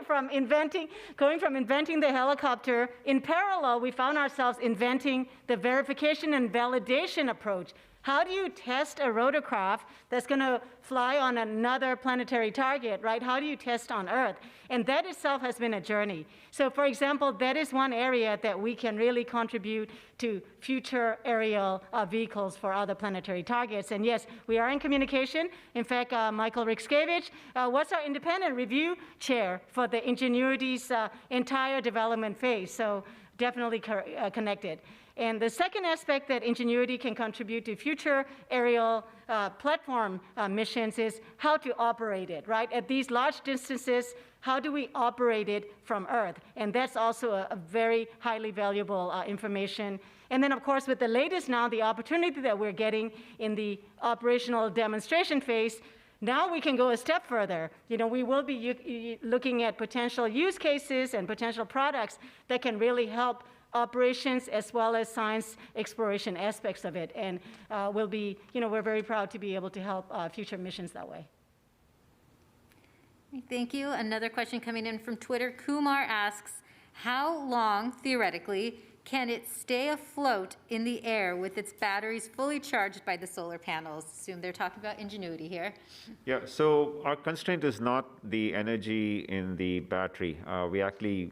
going from inventing the helicopter, in parallel, we found ourselves inventing the verification and validation approach. How do you test a rotorcraft that's going to fly on another planetary target, right? How do you test on Earth? And that itself has been a journey. So, for example, that is one area that we can really contribute to future aerial vehicles for other planetary targets. And yes, we are in communication. In fact, Michael Rixkevich was our independent review chair for the Ingenuity's entire development phase. So definitely connected. And the second aspect that Ingenuity can contribute to future aerial platform missions is how to operate it, right? At these large distances, how do we operate it from Earth? And that's also a very highly valuable information. And then, of course, with the latest now, the opportunity that we're getting in the operational demonstration phase, now we can go a step further. We will be looking at potential use cases and potential products that can really help operations as well as science exploration aspects of it. And we're very proud to be able to help future missions that way. Thank you. Another question coming in from Twitter. Kumar asks, how long, theoretically, can it stay afloat in the air with its batteries fully charged by the solar panels? Assume they're talking about Ingenuity here. Yeah, so our constraint is not the energy in the battery. We actually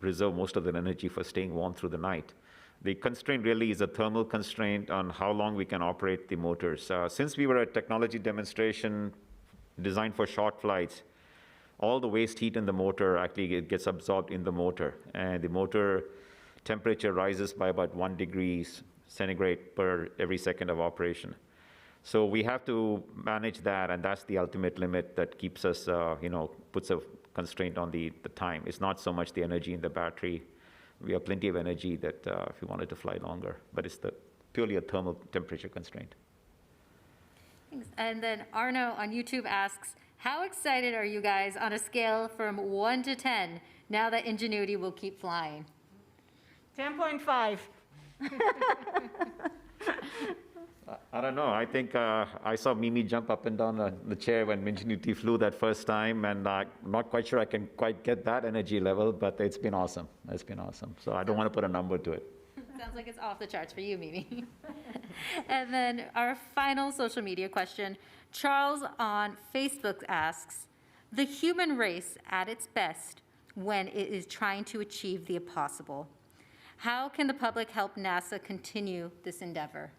reserve most of the energy for staying warm through the night. The constraint really is a thermal constraint on how long we can operate the motors. Since we were a technology demonstration designed for short flights, all the waste heat in the motor actually gets absorbed in the motor, and the motor temperature rises by about 1 degree centigrade per every second of operation. So we have to manage that, and that's the ultimate limit that keeps us, puts a constraint on the time. It's not so much the energy in the battery. We have plenty of energy that if we wanted to fly longer, but it's purely a thermal temperature constraint. Thanks. And then Arno on YouTube asks, how excited are you guys on a scale from 1 to 10 now that Ingenuity will keep flying? 10.5. I don't know. I think I saw Mimi jump up and down the chair when Ingenuity flew that first time, and I'm not quite sure I can quite get that energy level, but it's been awesome. It's been awesome. So I don't want to put a number to it. Sounds like it's off the charts for you, Mimi. And then our final social media question. Charles on Facebook asks, the human race at its best when it is trying to achieve the impossible. How can the public help NASA continue this endeavor?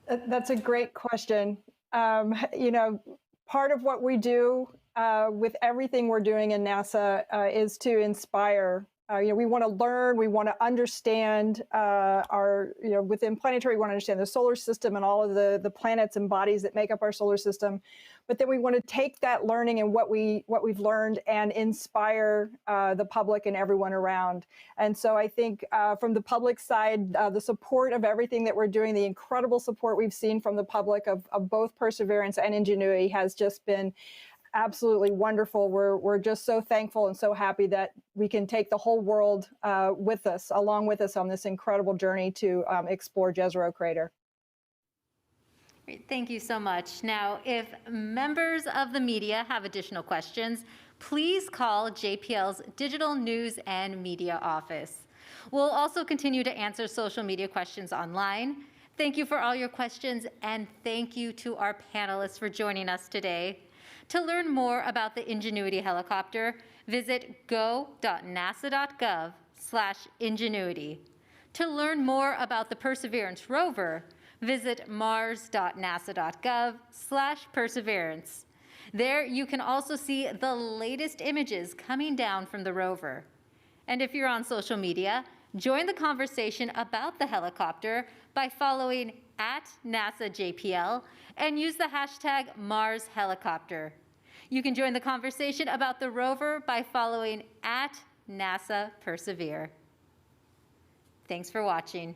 That's a great question. You know, part of what we do with everything we're doing in NASA is to inspire. You know, we want to learn, we want to understand within Planetary, we want to understand the solar system and all of the planets and bodies that make up our solar system. But then we want to take that learning and what we've learned and inspire the public and everyone around. And so I think from the public side, the support of everything that we're doing, the incredible support we've seen from the public of both Perseverance and Ingenuity has just been absolutely wonderful. We're just so thankful and so happy that we can take the whole world with us, along with us on this incredible journey to explore Jezero Crater. Great, thank you so much. Now, if members of the media have additional questions, please call JPL's Digital News and Media Office. We'll also continue to answer social media questions online. Thank you for all your questions, and thank you to our panelists for joining us today. To learn more about the Ingenuity helicopter, visit go.nasa.gov/Ingenuity. To learn more about the Perseverance rover, visit mars.nasa.gov/Perseverance. There you can also see the latest images coming down from the rover. And if you're on social media, join the conversation about the helicopter by following @NASAJPL and use the hashtag #MarsHelicopter. You can join the conversation about the rover by following @NASAPersevere. Thanks for watching.